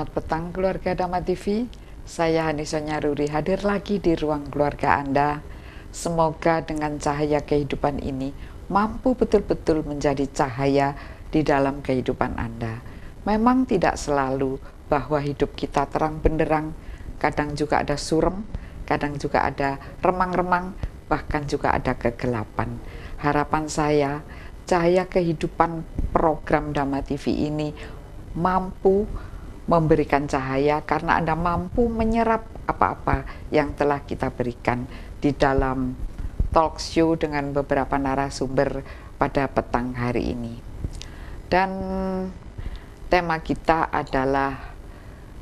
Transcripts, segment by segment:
Selamat petang keluarga Dhamma TV. Saya Hanisa Nyaruri hadir lagi di ruang keluarga Anda. Semoga dengan cahaya kehidupan ini mampu betul-betul menjadi cahaya di dalam kehidupan Anda. Memang tidak selalu bahwa hidup kita terang benderang, kadang juga ada suram, kadang juga ada remang-remang, bahkan juga ada kegelapan. Harapan saya, cahaya kehidupan program Dhamma TV ini mampu memberikan cahaya karena Anda mampu menyerap apa-apa yang telah kita berikan di dalam talk show dengan beberapa narasumber pada petang hari ini. Dan tema kita adalah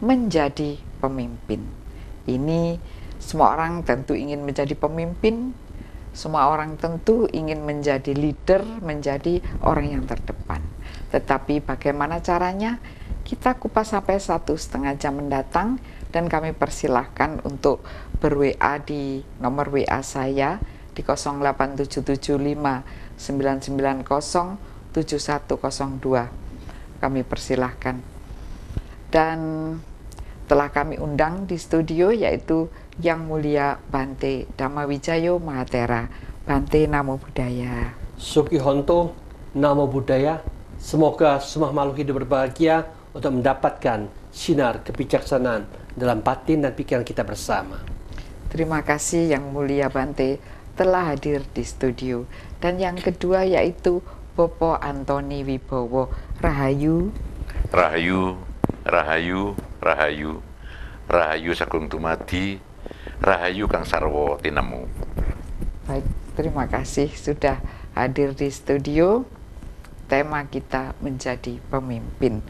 menjadi pemimpin. Ini semua orang tentu ingin menjadi pemimpin, semua orang tentu ingin menjadi leader, menjadi orang yang terdepan. Tetapi bagaimana caranya? Kita kupas sampai 1,5 jam mendatang dan kami persilahkan untuk ber-WA di nomor WA saya di 08775 990 7102. Kami persilahkan. Dan telah kami undang di studio yaitu Yang Mulia Bante Dhammawijayo Mahatera. Bante, Namo Buddhaya. Sukihonto, Namo Buddhaya. Semoga semua makhluk hidup berbahagia untuk mendapatkan sinar kebijaksanaan dalam batin dan pikiran kita bersama. Terima kasih Yang Mulia Bante telah hadir di studio. Dan yang kedua yaitu Bopo Antoni Wibowo. Rahayu. Rahayu, Rahayu, Rahayu, Rahayu Sagung Tumadi, Rahayu Kang Sarwo Tinemu. Baik, terima kasih sudah hadir di studio. Tema kita menjadi pemimpin.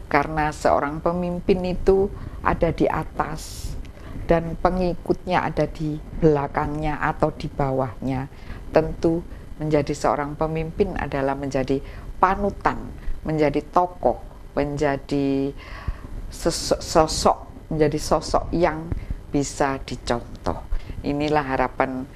Karena seorang pemimpin itu ada di atas dan pengikutnya ada di belakangnya atau di bawahnya. Tentu menjadi seorang pemimpin adalah menjadi panutan, menjadi tokoh, menjadi menjadi sosok yang bisa dicontoh. Inilah harapan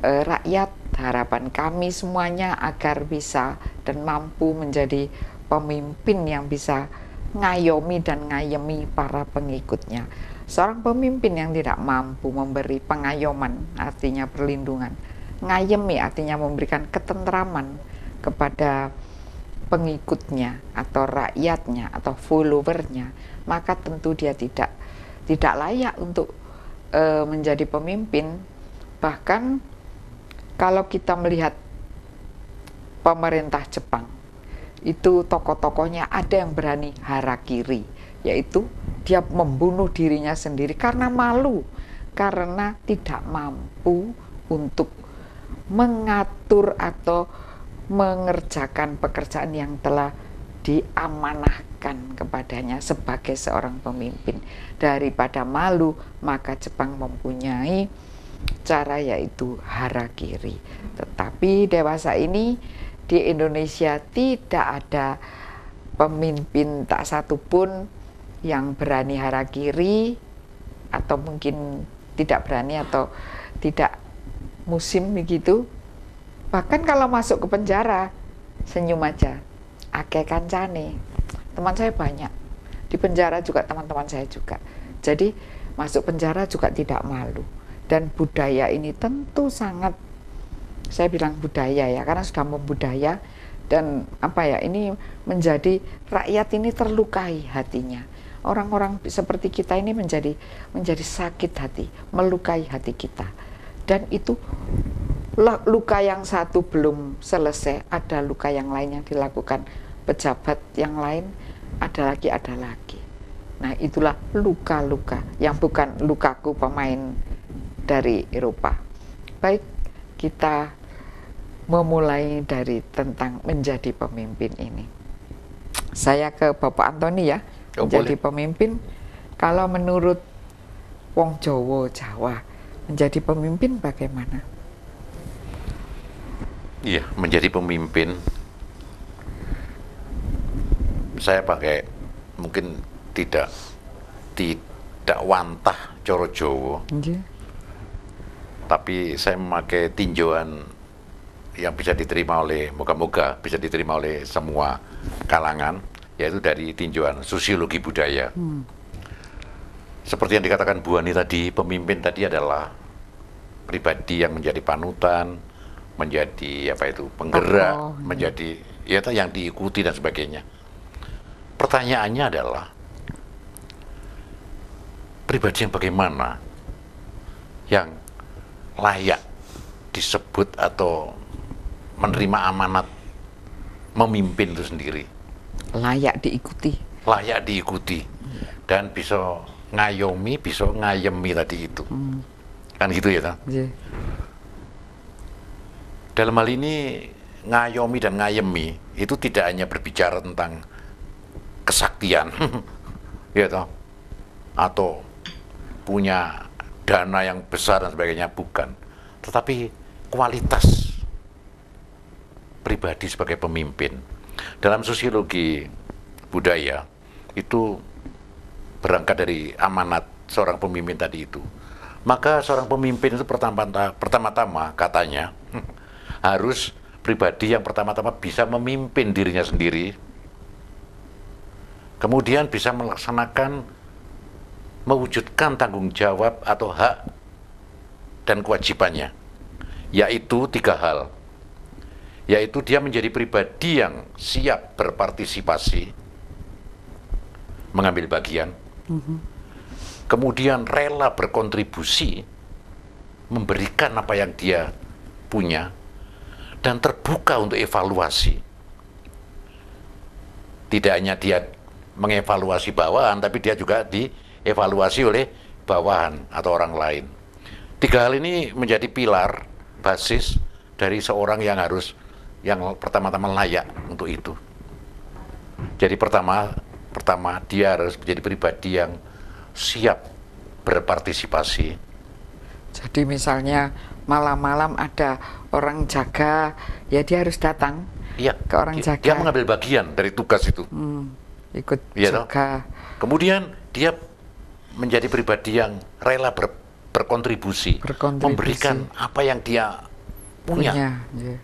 rakyat, harapan kami semuanya agar bisa dan mampu menjadi pemimpin yang bisa ngayomi dan ngayemi para pengikutnya. Seorang pemimpin yang tidak mampu memberi pengayoman, artinya perlindungan. Ngayemi artinya memberikan ketentraman kepada pengikutnya atau rakyatnya atau followernya, maka tentu dia tidak layak untuk menjadi pemimpin. Bahkan kalau kita melihat pemerintah Jepang, itu tokoh-tokohnya ada yang berani harakiri, yaitu dia membunuh dirinya sendiri karena malu, karena tidak mampu untuk mengatur atau mengerjakan pekerjaan yang telah diamanahkan kepadanya sebagai seorang pemimpin. Daripada malu, maka Jepang mempunyai cara yaitu harakiri. Tetapi dewasa ini di Indonesia tidak ada pemimpin tak satu pun yang berani harakiri, atau mungkin tidak berani atau tidak musim begitu. Bahkan kalau masuk ke penjara senyum aja, akeh kancane. Teman saya banyak di penjara juga, teman-teman saya juga. Jadi masuk penjara juga tidak malu. Dan budaya ini tentu sangat, saya bilang budaya ya, karena sudah membudaya. Dan apa ya, ini menjadi rakyat ini terlukai hatinya. Orang-orang seperti kita ini menjadi sakit hati, melukai hati kita. Dan itu luka yang satu belum selesai, ada luka yang lain yang dilakukan pejabat yang lain, ada lagi. Nah, itulah luka-luka yang bukan lukaku pemain dari Eropa. Baik, kita memulai dari tentang menjadi pemimpin ini. Saya ke Bapak Antoni ya. Menjadi pemimpin, kalau menurut wong Jawa, menjadi pemimpin bagaimana? Iya, menjadi pemimpin, saya pakai mungkin tidak wantah coro Jawa, tapi saya memakai tinjauan yang bisa diterima oleh, moga-moga bisa diterima oleh semua kalangan, yaitu dari tinjauan sosiologi budaya. seperti yang dikatakan Bu Ani tadi, pemimpin tadi adalah pribadi yang menjadi panutan, menjadi apa itu, penggerak, menjadi ya yang diikuti dan sebagainya. Pertanyaannya adalah pribadi yang bagaimana yang layak disebut atau menerima amanat memimpin itu sendiri. Layak diikuti. Layak diikuti dan bisa ngayomi, bisa ngayemi tadi itu. Kan gitu ya, Tan? Yeah. Dalam hal ini ngayomi dan ngayemi itu tidak hanya berbicara tentang kesaktian, ya toh, atau punya dana yang besar dan sebagainya, bukan, tetapi kualitas pribadi sebagai pemimpin. Dalam sosiologi budaya itu berangkat dari amanat seorang pemimpin tadi itu. Maka seorang pemimpin itu pertama-tama katanya harus pribadi yang pertama-tama bisa memimpin dirinya sendiri, kemudian bisa melaksanakan, mewujudkan tanggung jawab atau hak dan kewajibannya, yaitu 3 hal. Yaitu dia menjadi pribadi yang siap berpartisipasi, mengambil bagian, kemudian rela berkontribusi, memberikan apa yang dia punya, dan terbuka untuk evaluasi. Tidak hanya dia mengevaluasi bawahan, tapi dia juga dievaluasi oleh bawahan atau orang lain. 3 hal ini menjadi pilar, basis dari seorang yang pertama-tama layak untuk itu. Jadi pertama dia harus menjadi pribadi yang siap berpartisipasi. Jadi misalnya malam-malam ada orang jaga, ya dia harus datang ke orang jaga. Dia mengambil bagian dari tugas itu. Ikut ya, jaga. Kemudian dia menjadi pribadi yang rela berkontribusi, memberikan apa yang dia punya. Yeah.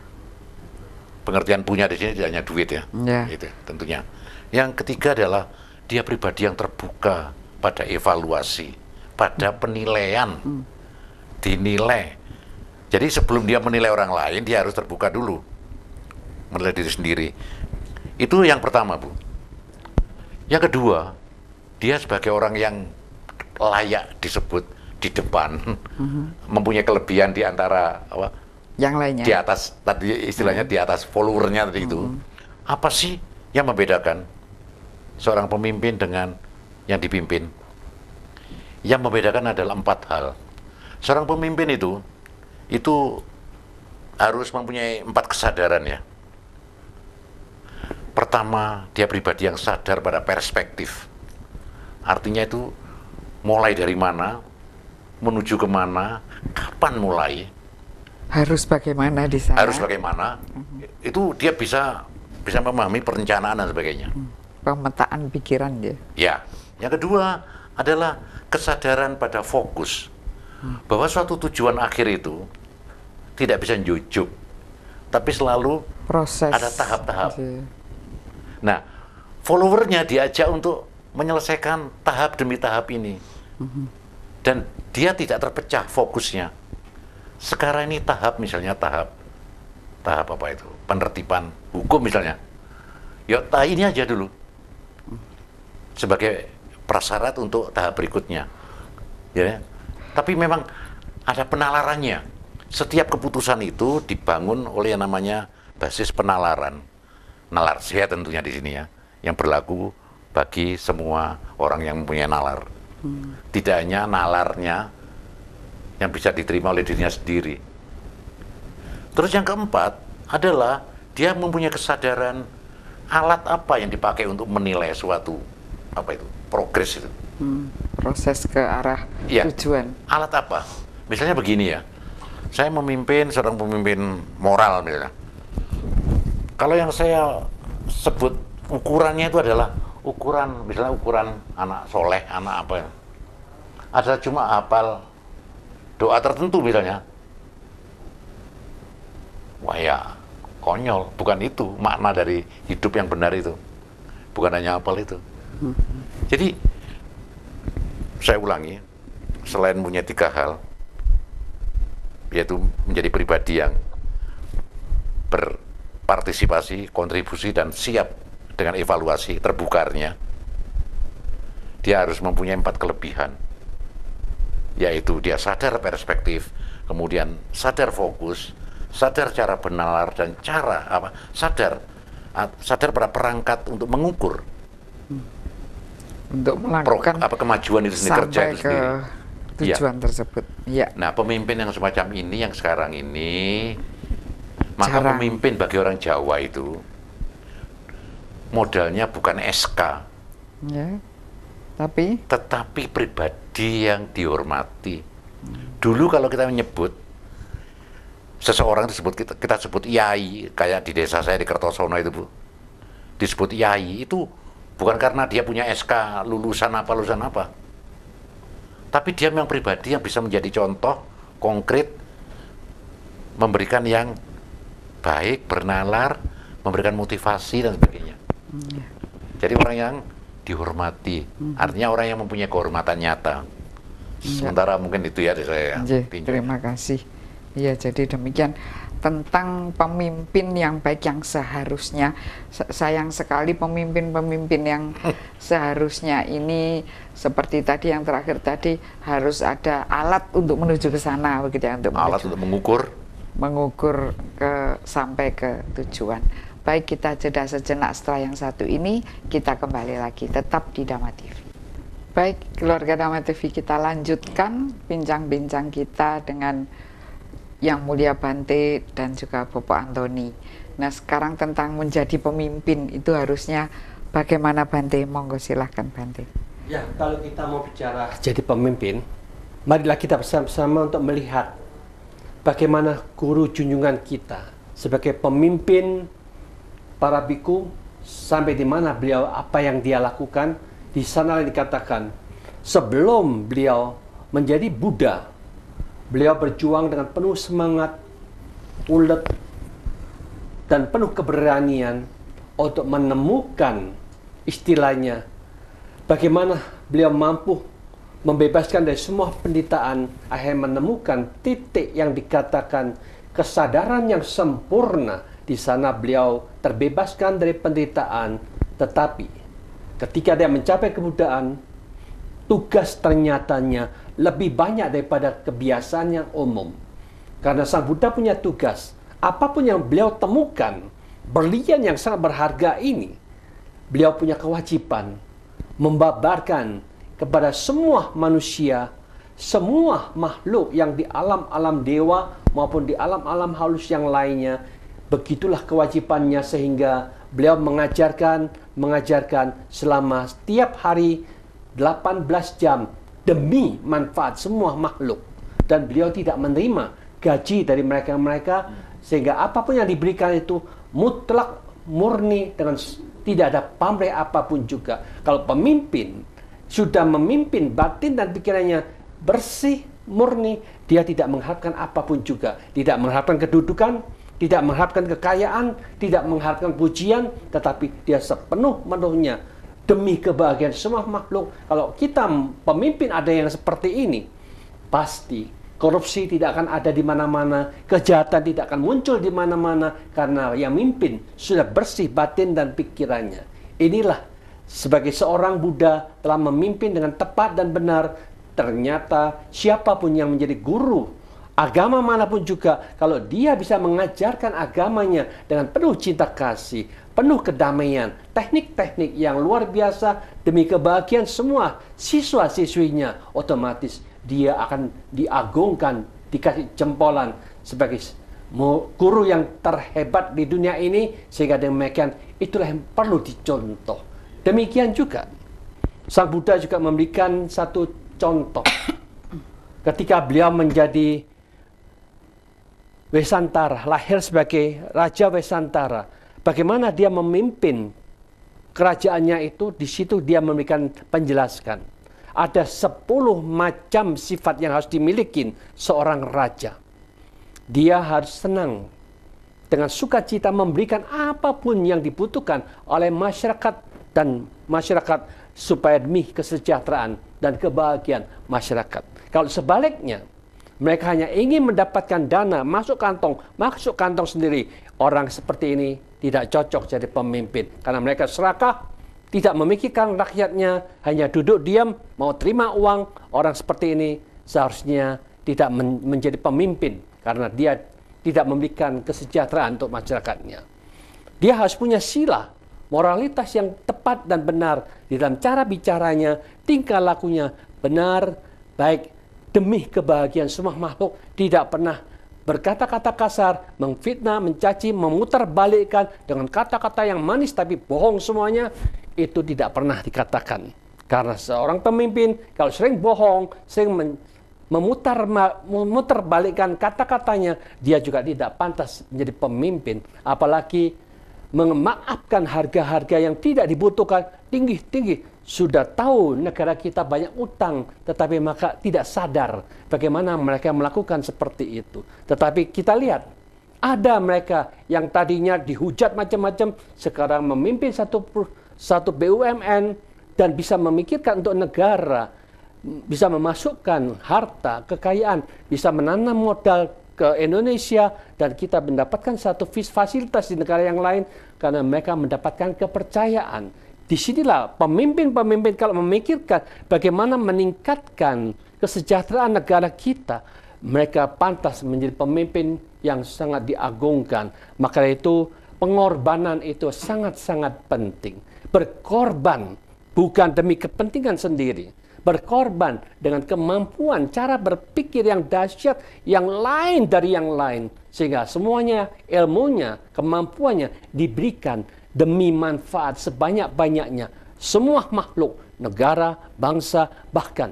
Pengertian punya di sini tidak hanya duit ya, itu tentunya. Yang ketiga adalah dia pribadi yang terbuka pada evaluasi, pada penilaian, dinilai. Jadi sebelum dia menilai orang lain, dia harus terbuka dulu, menilai diri sendiri. Itu yang pertama, Bu. Yang kedua, dia sebagai orang yang layak disebut di depan, mempunyai kelebihan di antara yang lainnya, di atas tadi istilahnya di atas followernya tadi itu. Apa sih yang membedakan seorang pemimpin dengan yang dipimpin? Yang membedakan adalah 4 hal. Seorang pemimpin itu harus mempunyai 4 kesadaran ya. Pertama, dia pribadi yang sadar pada perspektif. Artinya itu mulai dari mana, menuju kemana, kapan mulai, harus bagaimana di sana. Harus bagaimana, itu dia bisa memahami perencanaan dan sebagainya. Pemetaan pikiran dia. Ya. Yang kedua adalah kesadaran pada fokus. Bahwa suatu tujuan akhir itu tidak bisa jujuk, tapi selalu proses. Ada tahap-tahap. Nah, followernya diajak untuk menyelesaikan tahap demi tahap ini. Dan dia tidak terpecah fokusnya. Sekarang ini misalnya tahap apa itu? Penertiban hukum misalnya. Ya, ini aja dulu. Sebagai prasyarat untuk tahap berikutnya. Ya. Tapi memang ada penalarannya. Setiap keputusan itu dibangun oleh yang namanya basis penalaran. Nalar sehat tentunya di sini ya, yang berlaku bagi semua orang yang mempunyai nalar. Tidak hanya nalarnya yang bisa diterima oleh dirinya sendiri. Terus yang keempat adalah dia mempunyai kesadaran alat apa yang dipakai untuk menilai suatu progres itu. Proses ke arah tujuan. Alat apa? Misalnya begini ya, saya memimpin seorang pemimpin moral misalnya. Kalau yang saya sebut ukurannya itu adalah misalnya ukuran anak soleh, anak apa ya. Ada cuma hafal doa tertentu misalnya. Wah ya, konyol. Bukan itu makna dari hidup yang benar itu. Bukan hanya hafal itu. Jadi saya ulangi, selain punya 3 hal, yaitu menjadi pribadi yang berpartisipasi, kontribusi, dan siap dengan evaluasi terbukanya, dia harus mempunyai 4 kelebihan, yaitu dia sadar perspektif, kemudian sadar fokus, sadar cara benalar, dan sadar pada perangkat untuk mengukur untuk melakukan kemajuan itu sendiri, kerja itu sampai ke sendiri. tujuan tersebut. Ya. Nah, pemimpin yang semacam ini, yang sekarang ini, maka Jarang. pemimpin bagi orang Jawa itu modalnya bukan SK, Ya. Tapi tetapi pribadi yang dihormati. Dulu kalau kita menyebut seseorang kita sebut yai, kayak di desa saya di Kertosono itu, Bu. Disebut yai itu bukan karena dia punya SK lulusan apa. Tapi dia memang pribadi yang bisa menjadi contoh konkret, memberikan yang baik, bernalar, memberikan motivasi dan sebagainya. Jadi orang yang dihormati, artinya orang yang mempunyai kehormatan nyata. Sementara mungkin itu ya saya tinjau. terima kasih. Iya, jadi demikian tentang pemimpin yang baik yang seharusnya. Sayang sekali pemimpin-pemimpin yang seharusnya ini seperti tadi yang terakhir tadi harus ada alat untuk menuju ke sana, begitu ya, Alat untuk mengukur sampai ke tujuan. Baik, kita jeda sejenak, setelah yang satu ini kita kembali lagi tetap di Dhamma TV. Baik, keluarga Dhamma TV, kita lanjutkan bincang-bincang kita dengan Yang Mulia Bante dan juga Bapak Antoni. Nah, sekarang tentang menjadi pemimpin itu harusnya bagaimana, Bante? Monggo silahkan, Bante. Ya, kalau kita mau bicara jadi pemimpin, marilah kita bersama-sama untuk melihat bagaimana guru junjungan kita sebagai pemimpin para biku, sampai di mana beliau, apa yang dia lakukan. Di sana dikatakan sebelum beliau menjadi Buddha, beliau berjuang dengan penuh semangat, ulet, dan penuh keberanian untuk menemukan istilahnya bagaimana beliau mampu membebaskan dari semua penderitaan, akhirnya menemukan titik yang dikatakan kesadaran yang sempurna. Di sana beliau terbebaskan dari penderitaan, tetapi ketika dia mencapai kebuddhaan, tugas ternyatanya lebih banyak daripada kebiasaan yang umum. Karena Sang Buddha punya tugas, apapun yang beliau temukan, berlian yang sangat berharga ini, beliau punya kewajiban membabarkan kepada semua manusia, semua makhluk yang di alam-alam dewa maupun di alam-alam halus yang lainnya. Begitulah kewajibannya, sehingga beliau mengajarkan selama setiap hari 18 jam demi manfaat semua makhluk. Dan beliau tidak menerima gaji dari mereka-mereka, sehingga apapun yang diberikan itu mutlak murni dengan tidak ada pamrih apapun juga. Kalau pemimpin sudah memimpin batin dan pikirannya bersih, murni, dia tidak mengharapkan apapun juga. Tidak mengharapkan kedudukan, tidak mengharapkan kekayaan, tidak mengharapkan pujian, tetapi dia sepenuh-penuhnya demi kebahagiaan semua makhluk. Kalau kita pemimpin ada yang seperti ini, pasti korupsi tidak akan ada di mana-mana, kejahatan tidak akan muncul di mana-mana, karena yang mimpin sudah bersih batin dan pikirannya. Inilah sebagai seorang Buddha telah memimpin dengan tepat dan benar. Ternyata siapapun yang menjadi guru agama manapun juga, kalau dia bisa mengajarkan agamanya dengan penuh cinta kasih, penuh kedamaian, teknik-teknik yang luar biasa demi kebahagiaan semua siswa-siswinya, otomatis dia akan diagungkan, dikasih jempolan sebagai guru yang terhebat di dunia ini, sehingga demikian itulah yang perlu dicontoh. Demikian juga Sang Buddha juga memberikan satu contoh ketika beliau menjadi Wesantara, lahir sebagai Raja Wesantara. Bagaimana dia memimpin kerajaannya itu, di situ dia memberikan penjelasan. Ada 10 macam sifat yang harus dimiliki seorang raja. Dia harus senang, dengan sukacita memberikan apapun yang dibutuhkan oleh masyarakat dan masyarakat supaya demi kesejahteraan dan kebahagiaan masyarakat. Kalau sebaliknya, mereka hanya ingin mendapatkan dana, masuk kantong sendiri. Orang seperti ini tidak cocok jadi pemimpin. Karena mereka serakah, tidak memikirkan rakyatnya, hanya duduk diam, mau terima uang. Orang seperti ini seharusnya tidak menjadi pemimpin. Karena dia tidak memberikan kesejahteraan untuk masyarakatnya. Dia harus punya sila, moralitas yang tepat dan benar di dalam cara bicaranya, tingkah lakunya benar, baik, demi kebahagiaan semua makhluk, tidak pernah berkata-kata kasar, memfitnah, mencaci, memutarbalikkan dengan kata-kata yang manis tapi bohong semuanya, itu tidak pernah dikatakan. Karena seorang pemimpin kalau sering bohong, sering memutarbalikkan kata-katanya, dia juga tidak pantas menjadi pemimpin. Apalagi memaafkan harga-harga yang tidak dibutuhkan tinggi-tinggi. Sudah tahu negara kita banyak utang, tetapi maka tidak sadar bagaimana mereka melakukan seperti itu. Tetapi kita lihat, ada mereka yang tadinya dihujat macam-macam, sekarang memimpin satu BUMN dan bisa memikirkan untuk negara, bisa memasukkan harta, kekayaan, bisa menanam modal ke Indonesia, dan kita mendapatkan satu fasilitas di negara yang lain karena mereka mendapatkan kepercayaan. Disinilah pemimpin-pemimpin kalau memikirkan bagaimana meningkatkan kesejahteraan negara kita, mereka pantas menjadi pemimpin yang sangat diagungkan. Maka itu pengorbanan itu sangat-sangat penting. Berkorban bukan demi kepentingan sendiri. Berkorban dengan kemampuan cara berpikir yang dahsyat, yang lain dari yang lain. Sehingga semuanya, ilmunya, kemampuannya diberikan demi manfaat sebanyak-banyaknya. Semua makhluk, negara, bangsa, bahkan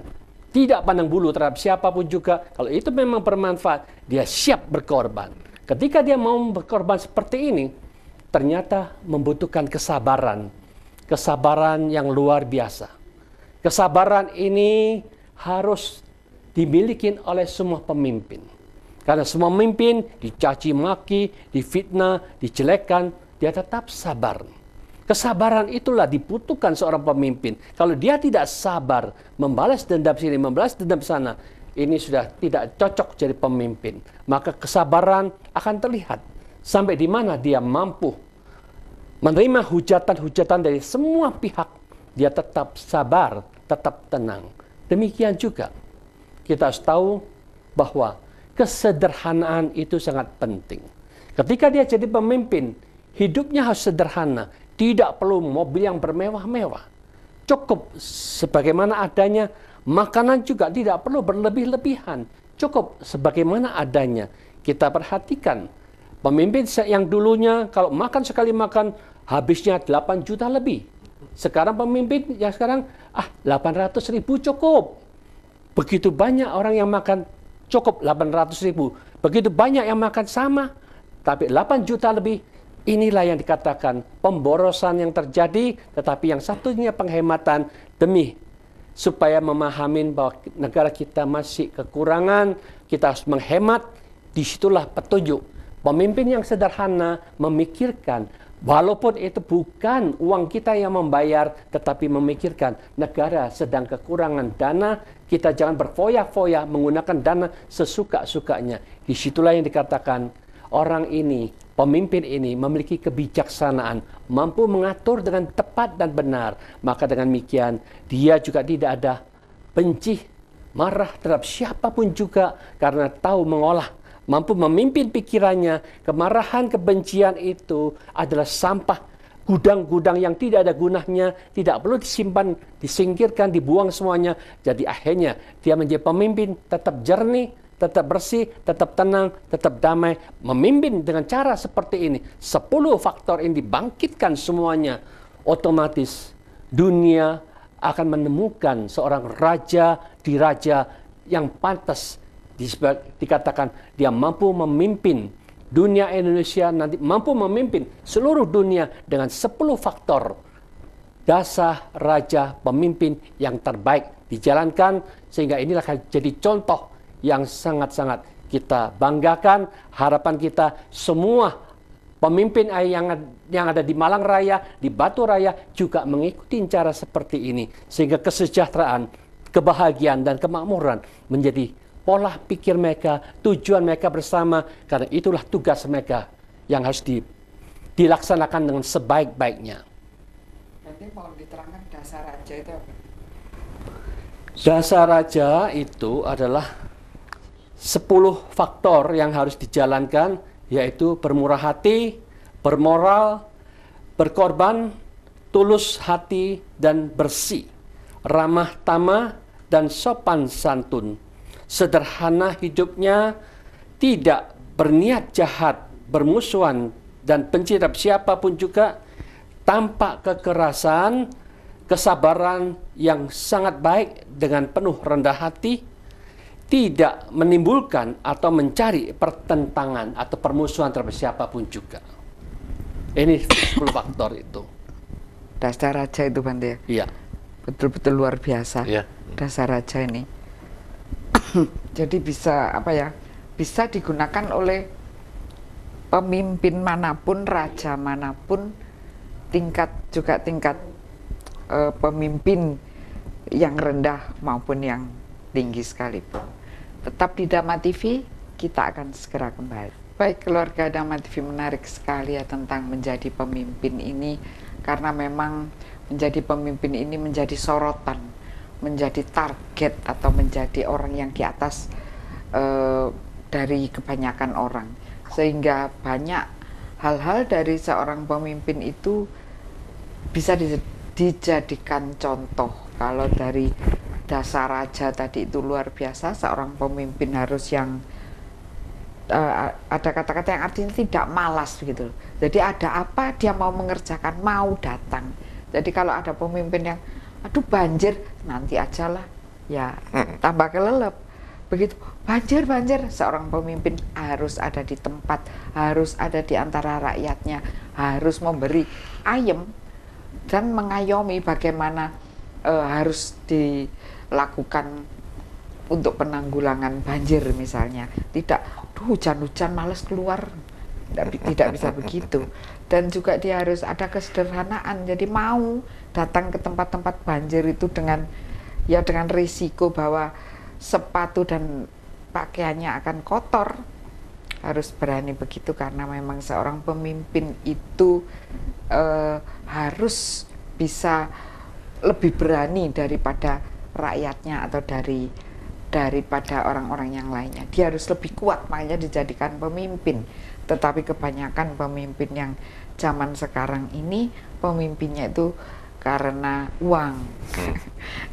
tidak pandang bulu terhadap siapapun juga. Kalau itu memang bermanfaat, dia siap berkorban. Ketika dia mau berkorban seperti ini, ternyata membutuhkan kesabaran. Kesabaran yang luar biasa. Kesabaran ini harus dimiliki oleh semua pemimpin. Karena semua pemimpin dicaci maki, difitnah, dijelekan, dia tetap sabar. Kesabaran itulah dibutuhkan seorang pemimpin. Kalau dia tidak sabar, membalas dendam sini, membalas dendam sana, ini sudah tidak cocok jadi pemimpin. Maka kesabaran akan terlihat sampai di mana dia mampu menerima hujatan-hujatan dari semua pihak. Dia tetap sabar, tetap tenang. Demikian juga kita harus tahu bahwa kesederhanaan itu sangat penting. Ketika dia jadi pemimpin, hidupnya harus sederhana. Tidak perlu mobil yang bermewah-mewah. Cukup sebagaimana adanya. Makanan juga tidak perlu berlebih-lebihan. Cukup sebagaimana adanya. Kita perhatikan. Pemimpin yang dulunya kalau makan sekali makan, habisnya 8 juta lebih. Sekarang pemimpin yang sekarang 800.000 cukup. Begitu banyak orang yang makan cukup 800.000. Begitu banyak yang makan sama, tapi 8 juta lebih. Inilah yang dikatakan pemborosan yang terjadi, tetapi yang satunya penghematan demi supaya memahami bahwa negara kita masih kekurangan, kita harus menghemat. Disitulah petunjuk. Pemimpin yang sederhana memikirkan, walaupun itu bukan uang kita yang membayar, tetapi memikirkan negara sedang kekurangan dana, kita jangan berfoya-foya menggunakan dana sesuka-sukanya. Disitulah yang dikatakan orang ini, pemimpin ini memiliki kebijaksanaan, mampu mengatur dengan tepat dan benar. Maka dengan demikian, dia juga tidak ada benci, marah terhadap siapapun juga, karena tahu mengolah, mampu memimpin pikirannya. Kemarahan, kebencian itu adalah sampah, gudang-gudang yang tidak ada gunanya, tidak perlu disimpan, disingkirkan, dibuang semuanya. Jadi akhirnya dia menjadi pemimpin tetap jernih, tetap bersih, tetap tenang, tetap damai. Memimpin dengan cara seperti ini, 10 faktor ini dibangkitkan semuanya, otomatis dunia akan menemukan seorang raja diraja yang pantas. Dikatakan dia mampu memimpin dunia Indonesia, nanti mampu memimpin seluruh dunia dengan 10 faktor dasar raja pemimpin yang terbaik dijalankan, sehingga inilah jadi contoh yang sangat-sangat kita banggakan. Harapan kita semua pemimpin yang ada di Malang Raya, di Batu Raya juga mengikuti cara seperti ini, sehingga kesejahteraan, kebahagiaan dan kemakmuran menjadi pola pikir mereka, tujuan mereka bersama, karena itulah tugas mereka yang harus dilaksanakan dengan sebaik-baiknya. Berarti mau diterangkan dasar raja itu apa? Dasar raja itu adalah 10 faktor yang harus dijalankan, yaitu bermurah hati, bermoral, berkorban, tulus hati dan bersih, ramah tamah dan sopan santun, sederhana hidupnya, tidak berniat jahat, bermusuhan dan benci terhadap siapapun juga, tampak kekerasan, kesabaran yang sangat baik dengan penuh rendah hati, tidak menimbulkan atau mencari pertentangan atau permusuhan terhadap siapapun juga. Ini 10 faktor itu. Dasar raja itu Bante. Iya. Betul-betul luar biasa. Iya. Dasar raja ini. Jadi bisa apa ya? Bisa digunakan oleh pemimpin manapun, raja manapun, tingkat pemimpin yang rendah maupun yang tinggi sekalipun. Tetap di Dhamma TV, kita akan segera kembali. Baik, keluarga Dhamma TV, menarik sekali ya tentang menjadi pemimpin ini, karena memang menjadi pemimpin ini menjadi sorotan, menjadi target atau menjadi orang yang di atas dari kebanyakan orang, sehingga banyak hal-hal dari seorang pemimpin itu bisa dijadikan contoh. Kalau dari dasar raja tadi itu luar biasa, seorang pemimpin harus yang ada kata-kata yang artinya tidak malas begitu. Jadi ada apa dia mau mengerjakan, mau datang. Jadi kalau ada pemimpin yang aduh banjir, nanti ajalah ya, tambah kelelep begitu. Banjir, seorang pemimpin harus ada di tempat, harus ada di antara rakyatnya, harus memberi ayem dan mengayomi bagaimana harus dilakukan untuk penanggulangan banjir misalnya. Tidak, hujan-hujan males keluar, tidak bisa begitu. Dan juga dia harus ada kesederhanaan, jadi mau datang ke tempat-tempat banjir itu dengan risiko bahwa sepatu dan pakaiannya akan kotor. Harus berani begitu, karena memang seorang pemimpin itu harus bisa lebih berani daripada rakyatnya atau daripada orang-orang yang lainnya. Dia harus lebih kuat, makanya dijadikan pemimpin. Tetapi kebanyakan pemimpin yang zaman sekarang ini, pemimpinnya itu karena uang,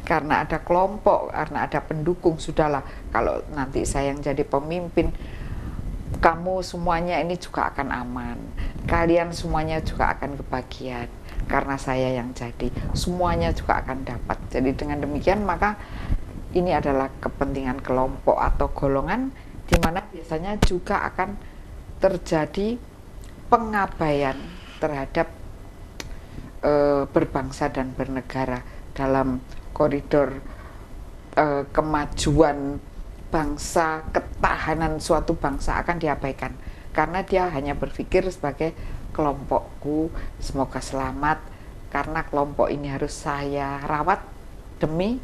karena ada kelompok, karena ada pendukung. Sudahlah, kalau nanti saya yang jadi pemimpin, kamu semuanya ini juga akan aman, kalian semuanya juga akan kebahagiaan, karena saya yang jadi, semuanya juga akan dapat. Jadi dengan demikian maka ini adalah kepentingan kelompok atau golongan, di mana biasanya juga akan terjadi pengabaian terhadap berbangsa dan bernegara dalam koridor kemajuan bangsa, ketahanan suatu bangsa akan diabaikan, karena dia hanya berpikir sebagai kelompokku semoga selamat, karena kelompok ini harus saya rawat demi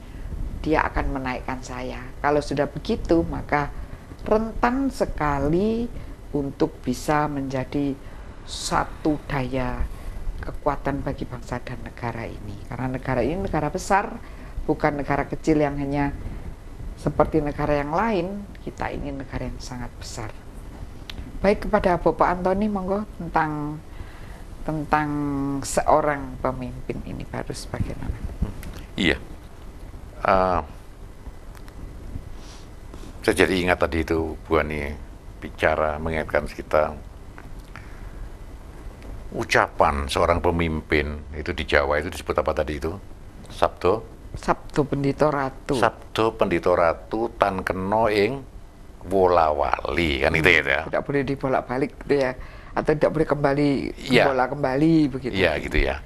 dia akan menaikkan saya. Kalau sudah begitu maka rentan sekali untuk bisa menjadi satu daya kekuatan bagi bangsa dan negara ini, karena negara ini negara besar, bukan negara kecil yang hanya seperti negara yang lain. Kita ini negara yang sangat besar. Baik, kepada Bapak Antoni, monggo tentang seorang pemimpin ini harus bagaimana? Iya, saya jadi ingat tadi itu Bu Ani bicara mengingatkan kita ucapan seorang pemimpin itu di Jawa itu disebut apa tadi itu? Sabdo Pendito Ratu. Sabdo Pendito Ratu tan kena ing wolawali, kan itu ya. Tidak boleh dibolak-balik gitu ya, atau tidak boleh kembali bola kembali begitu. Iya gitu ya.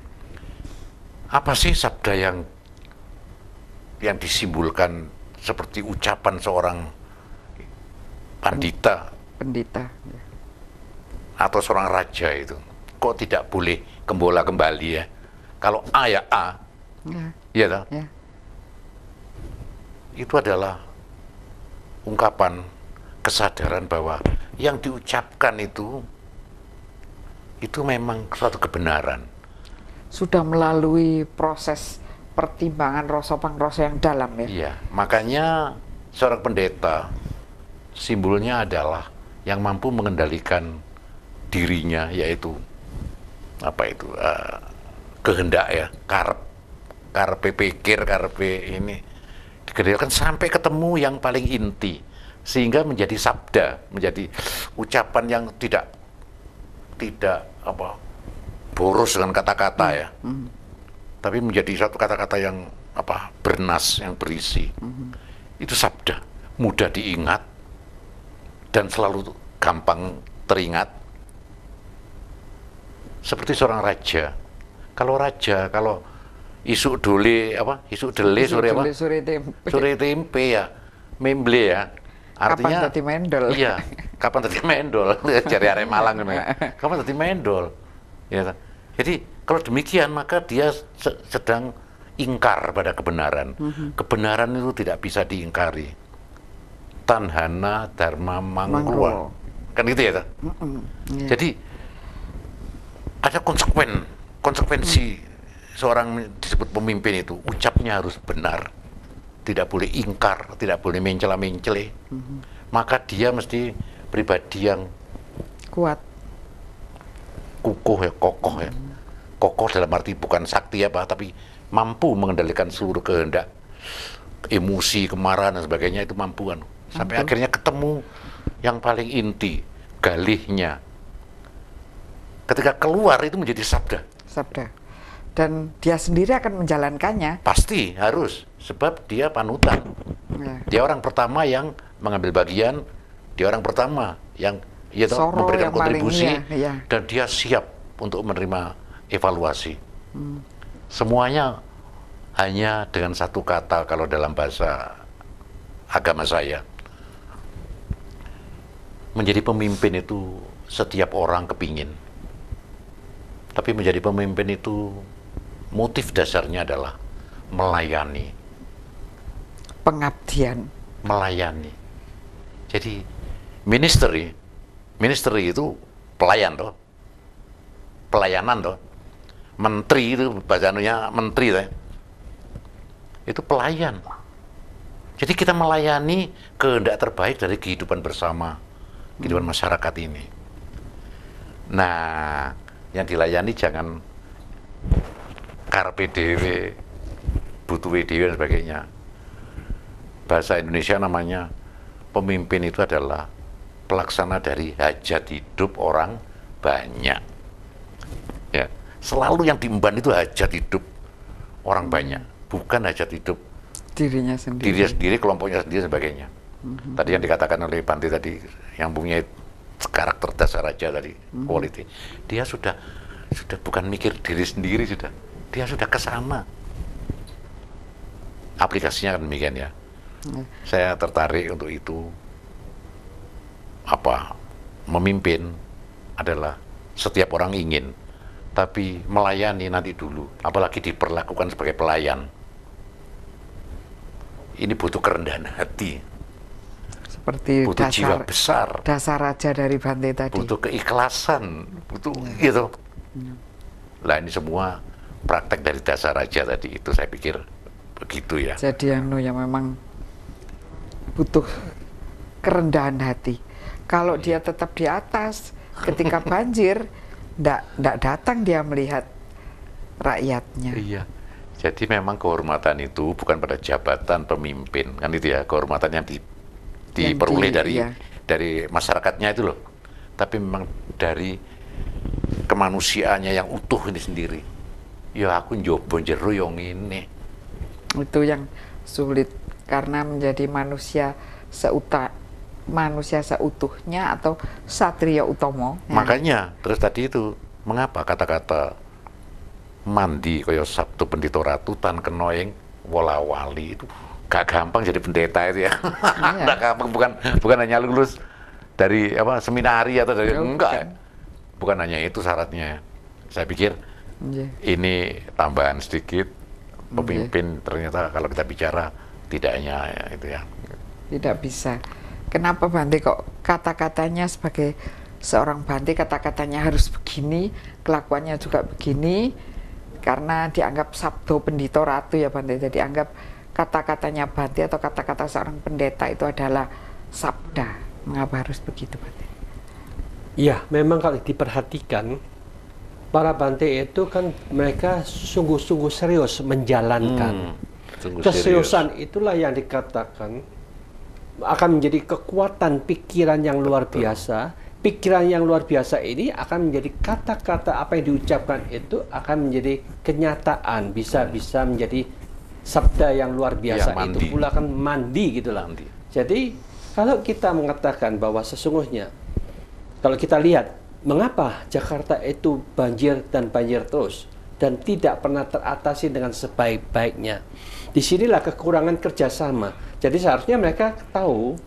Apa sih sabda yang disimbolkan seperti ucapan seorang pandita ya, atau seorang raja itu? Kok tidak boleh kembola kembali ya? Kalau A ya A, ya toh? Ya. itu adalah ungkapan kesadaran bahwa yang diucapkan itu memang suatu kebenaran. Sudah melalui proses pertimbangan rasa yang dalam ya. Iya, makanya seorang pendeta simbolnya adalah yang mampu mengendalikan dirinya, yaitu kehendak ya, karepe pikir, karepe ini dikendalikan sampai ketemu yang paling inti, sehingga menjadi sabda, menjadi ucapan yang tidak boros dengan kata-kata ya, tapi menjadi satu kata-kata yang bernas, yang berisi. Itu sabda, mudah diingat dan selalu gampang teringat. Seperti seorang raja. Kalau isuk dole sore tempe ya, memble ya. Artinya kapan tadi mendol? Iya, kapan tadi mendol? Jari arek Malang kapan tadi mendol? Ya. Jadi kalau demikian maka dia sedang ingkar pada kebenaran. Kebenaran itu tidak bisa diingkari. Tanhana dharma mangruwa. Kan gitu ya? Yeah. Jadi ada konsekuensi seorang disebut pemimpin itu, ucapnya harus benar, tidak boleh ingkar, tidak boleh mencela-mencele. Maka dia mesti pribadi yang kuat, kukuh ya, kokoh ya. Kokoh dalam arti bukan sakti tapi mampu mengendalikan seluruh kehendak, emosi, kemarahan dan sebagainya, itu mampu sampai akhirnya ketemu yang paling inti, galihnya. Ketika keluar itu menjadi sabda. Dan dia sendiri akan menjalankannya. Pasti harus, sebab dia panutan. Ya. Dia orang pertama yang mengambil bagian, dia orang pertama yang memberikan kontribusi, dan dia siap untuk menerima evaluasi. Semuanya hanya dengan satu kata kalau dalam bahasa agama saya. Menjadi pemimpin itu setiap orang kepingin. Tapi menjadi pemimpin itu motif dasarnya adalah melayani. Pengabdian. Melayani. Jadi ministry itu pelayan toh. Pelayanan toh. Menteri itu bahasanya menteri toh. Itu pelayan. Jadi kita melayani kehendak terbaik dari kehidupan bersama, kehidupan masyarakat ini. Nah, yang dilayani jangan karepe dhewe, butuhe dhewe dan sebagainya. Bahasa Indonesia namanya pemimpin itu adalah pelaksana dari hajat hidup orang banyak. Ya, selalu yang diemban itu hajat hidup orang banyak, bukan hajat hidup dirinya sendiri, kelompoknya sendiri dan sebagainya. Tadi yang dikatakan oleh Bante tadi, yang punya karakter dasar raja tadi, quality, dia sudah bukan mikir diri sendiri, dia sudah ke sana. Aplikasinya kan demikian ya. Saya tertarik untuk itu. Memimpin adalah setiap orang ingin, tapi melayani nanti dulu, apalagi diperlakukan sebagai pelayan. Ini butuh kerendahan hati. Seperti butuh jiwa besar, dasar raja dari Bante tadi, butuh keikhlasan, butuh gitu. Lah ini semua praktek dari dasar raja tadi itu, saya pikir begitu ya. Jadi yang memang butuh kerendahan hati. Kalau dia tetap di atas, ketika banjir, ndak datang dia melihat rakyatnya. Iya. Jadi memang kehormatan itu bukan pada jabatan pemimpin, kan itu ya, kehormatan yang diperoleh dari masyarakatnya itu loh, tapi memang dari kemanusiaannya yang utuh ini sendiri. Ya aku njobo jero yo ngene. Itu yang sulit, karena menjadi manusia seutuhnya atau satria utomo. Makanya terus tadi itu, mengapa kata-kata mandi kaya Sabtu Pendito Ratu tan kenoing wolawali itu gak gampang jadi pendeta itu ya. Gak gampang, bukan hanya lulus dari seminari atau dari enggak. Bukan hanya itu syaratnya. Saya pikir ini tambahan sedikit. Pemimpin ternyata kalau kita bicara setidaknya ya, itu ya. Tidak bisa. Kenapa Bante kok kata-katanya sebagai seorang Bante kata-katanya harus begini, kelakuannya juga begini, karena dianggap sabdo pendito ratu ya Bante. Jadi anggap kata-katanya Bante atau kata-kata seorang pendeta itu adalah sabda. Mengapa harus begitu Bante? Ya, memang kalau diperhatikan para Bante itu kan mereka sungguh-sungguh serius menjalankan. Keseriusan itulah yang dikatakan akan menjadi kekuatan pikiran yang luar biasa. Pikiran yang luar biasa ini akan menjadi kata-kata apa yang diucapkan itu akan menjadi kenyataan, bisa menjadi sabda yang luar biasa ya, itu pula kan mandi gitulah. Jadi kalau kita mengatakan bahwa sesungguhnya kalau kita lihat mengapa Jakarta itu banjir dan banjir terus dan tidak pernah teratasi dengan sebaik-baiknya, disinilah kekurangan kerjasama. Jadi seharusnya mereka tahu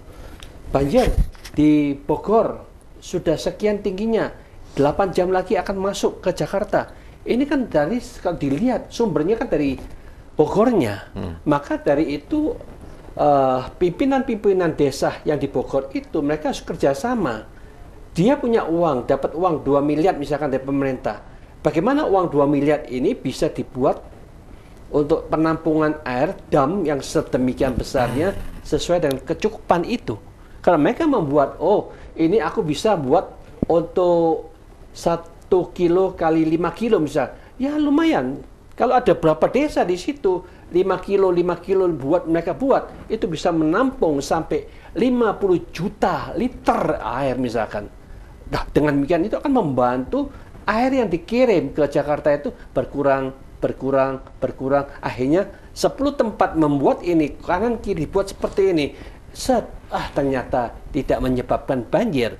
banjir di Bogor sudah sekian tingginya, 8 jam lagi akan masuk ke Jakarta. Ini kan dari, kalau dilihat sumbernya kan dari Bogornya. Maka dari itu pimpinan-pimpinan desa yang di Bogor itu mereka harus kerjasama. Dia punya uang, dapat uang 2 miliar misalkan dari pemerintah. Bagaimana uang 2 miliar ini bisa dibuat untuk penampungan air dam yang sedemikian besarnya sesuai dengan kecukupan itu. Kalau mereka membuat, oh ini aku bisa buat untuk 1 kilo kali 5 kilo misal, ya lumayan. Kalau ada berapa desa di situ, 5 kilo buat mereka buat, itu bisa menampung sampai 50 juta liter air misalkan. Nah, dengan demikian itu akan membantu air yang dikirim ke Jakarta itu berkurang. Akhirnya 10 tempat membuat ini, kanan kiri buat seperti ini. Ternyata tidak menyebabkan banjir.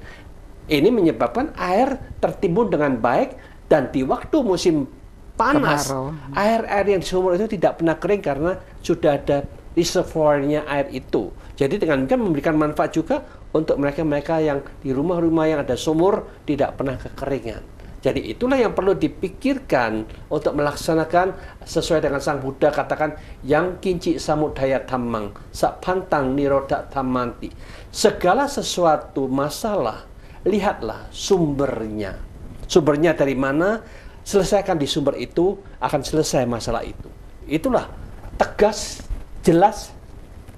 Ini menyebabkan air tertimbun dengan baik, dan di waktu musim panas air-air yang di sumur itu tidak pernah kering karena sudah ada reservoirnya air itu. Jadi dengan demikian memberikan manfaat juga untuk mereka-mereka yang di rumah-rumah yang ada sumur tidak pernah kekeringan. Jadi itulah yang perlu dipikirkan untuk melaksanakan sesuai dengan Sang Buddha katakan yang kinci samudaya dhammang sapantang niroda dhammanti. Segala sesuatu masalah, lihatlah sumbernya. Sumbernya dari mana? Selesaikan di sumber itu, akan selesai masalah itu. Itulah tegas, jelas,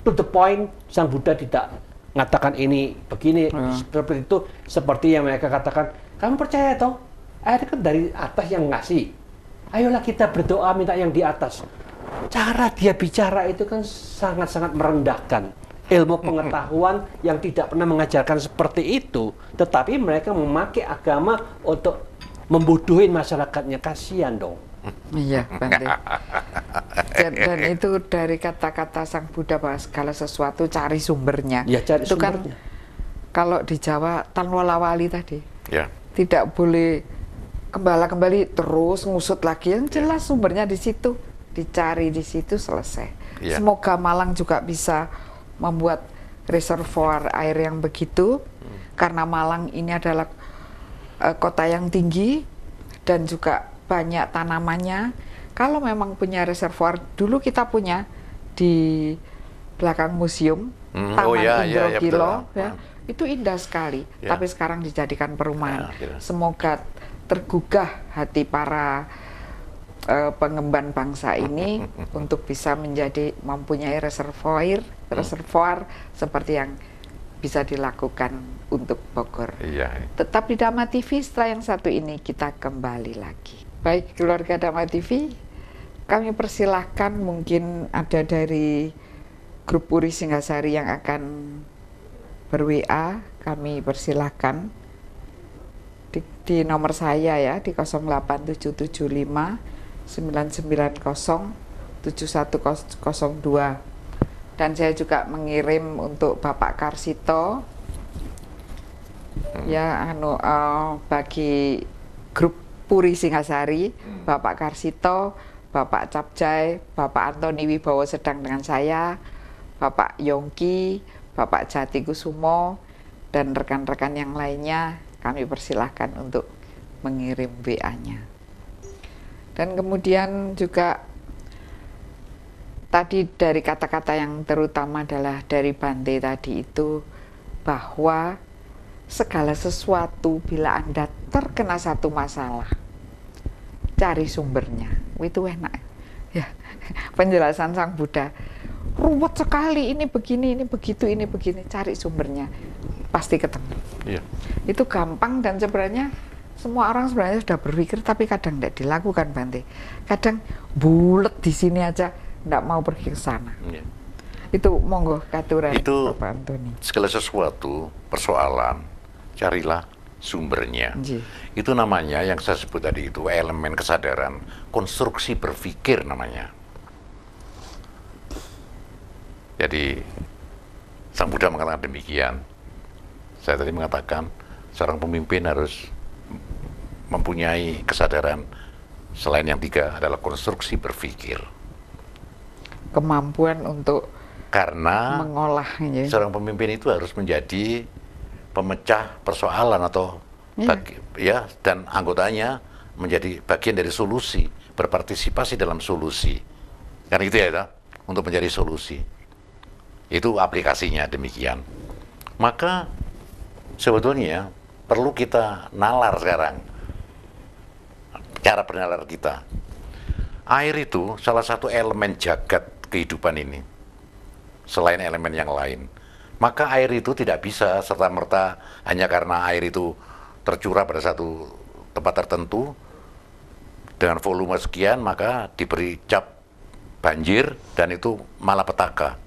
to the point. Sang Buddha tidak mengatakan ini begini seperti itu, seperti yang mereka katakan. Kamu percaya toh? Air kan dari atas yang ngasih. Ayolah kita berdoa minta yang di atas. Cara dia bicara itu kan sangat-sangat merendahkan. Ilmu pengetahuan yang tidak pernah mengajarkan seperti itu. Tetapi mereka memakai agama untuk membodohin masyarakatnya. Kasihan dong. Iya, Bante. Dan itu dari kata-kata Sang Buddha bahwa segala sesuatu cari sumbernya. Ya, cari itu sumbernya. Kan kalau di Jawa tanwalawali tadi. Ya. Tidak boleh kembali terus ngusut lagi, yang jelas sumbernya di situ, dicari di situ, selesai. Semoga Malang juga bisa membuat reservoir air yang begitu, karena Malang ini adalah kota yang tinggi dan juga banyak tanamannya. Kalau memang punya reservoir, dulu kita punya di belakang museum Taman Indrogilo, itu indah sekali. Tapi sekarang dijadikan perumahan. Semoga tergugah hati para pengemban bangsa ini untuk bisa mempunyai reservoir seperti yang bisa dilakukan untuk Bogor. Tetap di Dhamma TV. Setelah yang satu ini kita kembali lagi. Baik keluarga Dhamma TV, kami persilahkan, mungkin ada dari grup Puri Singgasari yang akan ber-WA, kami persilahkan di nomor saya ya, di 08775 990 7102. Dan saya juga mengirim untuk Bapak Karsito ya, bagi grup Puri Singgasari, Bapak Karsito, Bapak Capjai, Bapak Antoni Wibowo sedang dengan saya, Bapak Yongki, Bapak Jati Kusumo, dan rekan-rekan yang lainnya. Kami persilahkan untuk mengirim WA-nya. Dan kemudian juga tadi dari kata-kata yang terutama adalah dari Bante tadi itu, bahwa segala sesuatu bila Anda terkena satu masalah, cari sumbernya. Itu enak ya. Penjelasan Sang Buddha ruwet sekali, ini begini, ini begitu, ini begini, cari sumbernya, pasti ketemu. Iya. Itu gampang dan sebenarnya semua orang sebenarnya sudah berpikir, tapi kadang tidak dilakukan, Bante. Kadang bulet di sini aja, tidak mau pergi ke sana. Iya. Itu monggo katuran Itu Bapak Antoni. segala sesuatu persoalan, carilah sumbernya. Nggih. Itu namanya yang saya sebut tadi itu elemen kesadaran, konstruksi berpikir namanya. Jadi Sang Buddha mengatakan demikian. Saya tadi mengatakan seorang pemimpin harus mempunyai kesadaran selain yang tiga adalah konstruksi berpikir. Kemampuan untuk Karena mengolahnya. seorang pemimpin itu harus menjadi pemecah persoalan atau dan anggotanya menjadi bagian dari solusi, berpartisipasi dalam solusi. Kan gitu ya, untuk menjadi solusi. Itu aplikasinya demikian. Maka sebetulnya perlu kita nalar sekarang. Cara bernalar kita. Air itu salah satu elemen jagat kehidupan ini. Selain elemen yang lain. Maka air itu tidak bisa serta-merta hanya karena air itu tercurah pada satu tempat tertentu dengan volume sekian, maka diberi cap banjir dan itu malapetaka.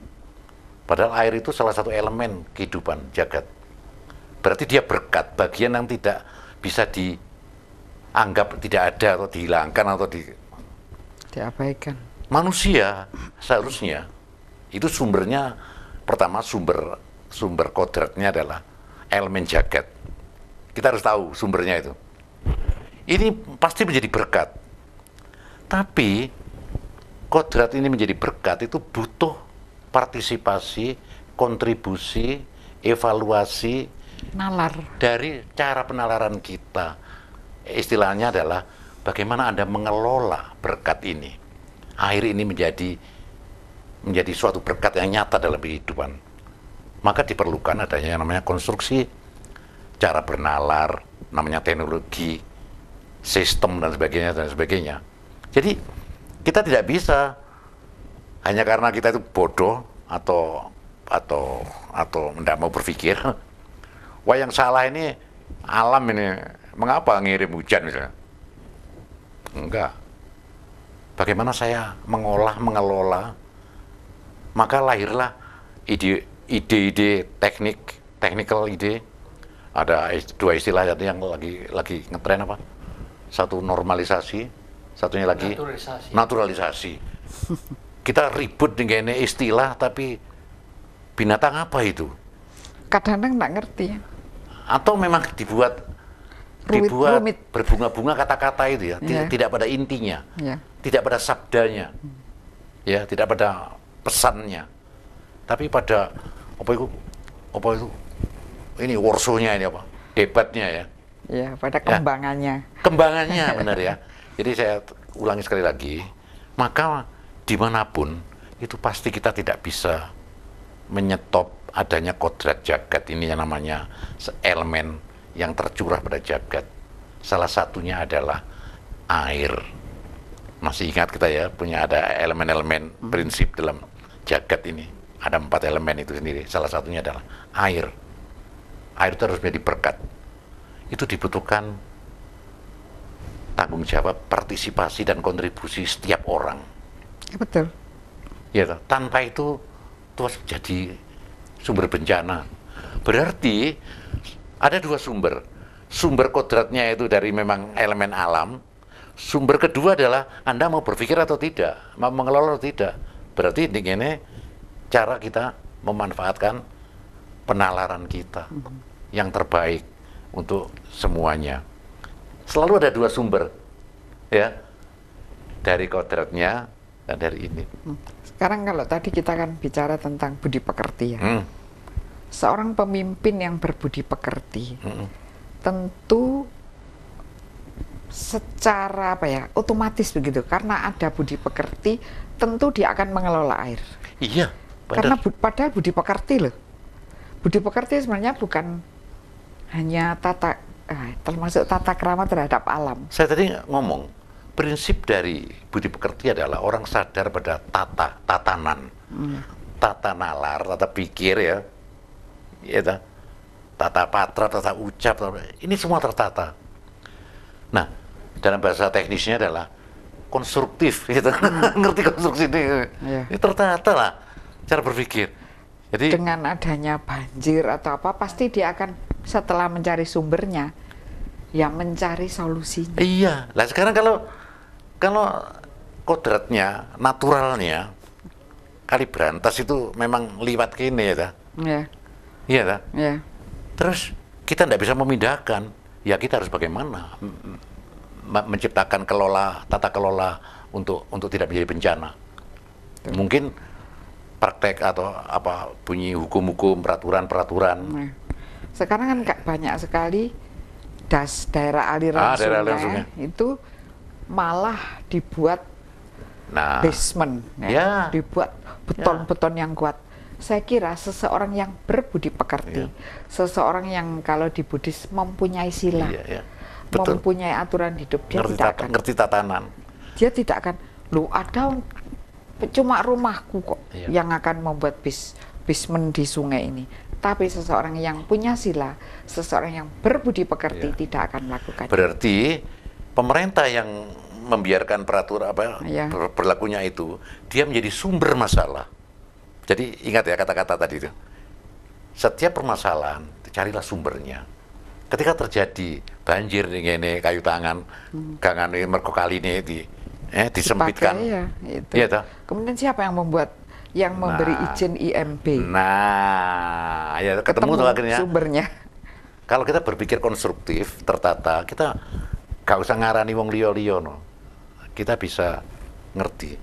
Padahal air itu salah satu elemen kehidupan jagat. Berarti dia berkat, bagian yang tidak bisa dianggap tidak ada atau dihilangkan atau diabaikan. Manusia seharusnya itu sumbernya, pertama sumber kodratnya adalah elemen jagat. Kita harus tahu sumbernya itu. Ini pasti menjadi berkat. Tapi kodrat ini menjadi berkat itu butuh partisipasi, kontribusi, evaluasi, Nalar. dari cara penalaran kita. Istilahnya adalah bagaimana Anda mengelola berkat ini. Air ini menjadi suatu berkat yang nyata dalam kehidupan. Maka diperlukan adanya yang namanya konstruksi, cara bernalar, namanya teknologi, sistem dan sebagainya dan sebagainya. Jadi kita tidak bisa hanya karena kita itu bodoh atau tidak mau berpikir, wah yang salah ini alam ini, mengapa ngirim hujan misalnya? Enggak. Bagaimana saya mengelola, maka lahirlah ide-ide technical ide. Ada dua istilah yang lagi ngetren apa? Satu normalisasi, satunya lagi naturalisasi. Kita ribut dengan istilah, tapi binatang apa itu? Kadang-kadang nggak ngerti. Atau memang dibuat Rumit. berbunga-bunga kata-kata itu ya, tidak pada intinya, tidak pada sabdanya, ya, tidak pada pesannya, tapi pada apa itu ini worsonya, ini apa, debatnya ya. Ya, pada kembangannya. Kembangannya benar ya. Jadi saya ulangi sekali lagi, maka dimanapun itu pasti kita tidak bisa menyetop adanya kodrat jagat ini yang namanya elemen yang tercurah pada jagat. Salah satunya adalah air. Masih ingat kita ya, punya ada elemen-elemen prinsip dalam jagat ini. Ada 4 elemen itu sendiri. Salah satunya adalah air. Air itu harus menjadi berkat. Itu dibutuhkan tanggung jawab, partisipasi dan kontribusi setiap orang. Betul. Ya, tanpa itu terus jadi sumber bencana. Berarti ada 2 sumber. Sumber kodratnya itu dari memang elemen alam. Sumber kedua adalah Anda mau berpikir atau tidak, mau mengelola atau tidak. Berarti ini cara kita memanfaatkan penalaran kita yang terbaik untuk semuanya. Selalu ada 2 sumber, ya, dari kodratnya dan dari ini. Sekarang kalau tadi kita kan bicara tentang budi pekerti ya. Seorang pemimpin yang berbudi pekerti tentu secara apa ya, otomatis begitu, karena ada budi pekerti, tentu dia akan mengelola air. Iya, Karena benar. padahal budi pekerti loh. Budi pekerti sebenarnya bukan hanya termasuk tata krama terhadap alam. Saya tadi ngomong, prinsip dari budi pekerti adalah orang sadar pada tatanan, tata nalar, tata pikir ya, tata patra, tata ucap, ini semua tertata. Nah, dalam bahasa teknisnya adalah konstruktif, gitu. Ngerti konstruksi ini? Iya. Ini tertata lah cara berpikir. Jadi Dengan adanya banjir atau apa, pasti dia akan setelah mencari sumbernya, ya mencari solusinya. iya. Lah sekarang kalau kodratnya, naturalnya, kali berantas itu memang liwat kini ya, ta? Ya, Iya, ta? ya, Terus kita tidak bisa memindahkan, ya kita harus bagaimana menciptakan tata kelola untuk tidak menjadi bencana. Mungkin praktek atau apa bunyi hukum-hukum, peraturan-peraturan. nah. Sekarang kan banyak sekali daerah aliran daerah aliran sungai sungai. itu malah dibuat Nah, basement, Ya. dibuat beton-beton yang kuat. Saya kira seseorang yang berbudi pekerti, seseorang yang kalau di Buddhis mempunyai sila, iya. Betul. mempunyai aturan hidup, dia tidak akan, Ngerti tatanan. dia tidak akan, loh ada cuma rumahku kok Iya. yang akan membuat basement di sungai ini. Tapi seseorang yang punya sila, seseorang yang berbudi pekerti Iya. tidak akan melakukan. Berarti pemerintah yang membiarkan peraturan Iya. berlakunya itu, dia menjadi sumber masalah. Jadi ingat ya kata-kata tadi itu. Setiap permasalahan, carilah sumbernya. Ketika terjadi banjir ini kayu tangan, gangan ini mergo kali ini disempitkan. Dipakai, ya, itu. Iya toh? Kemudian siapa yang memberi Nah. izin IMB? Nah, ya ketemu tuh akhirnya. sumbernya. Kalau kita berpikir konstruktif, tertata, kita gak usah ngarani wong liya-liya no. Kita bisa ngerti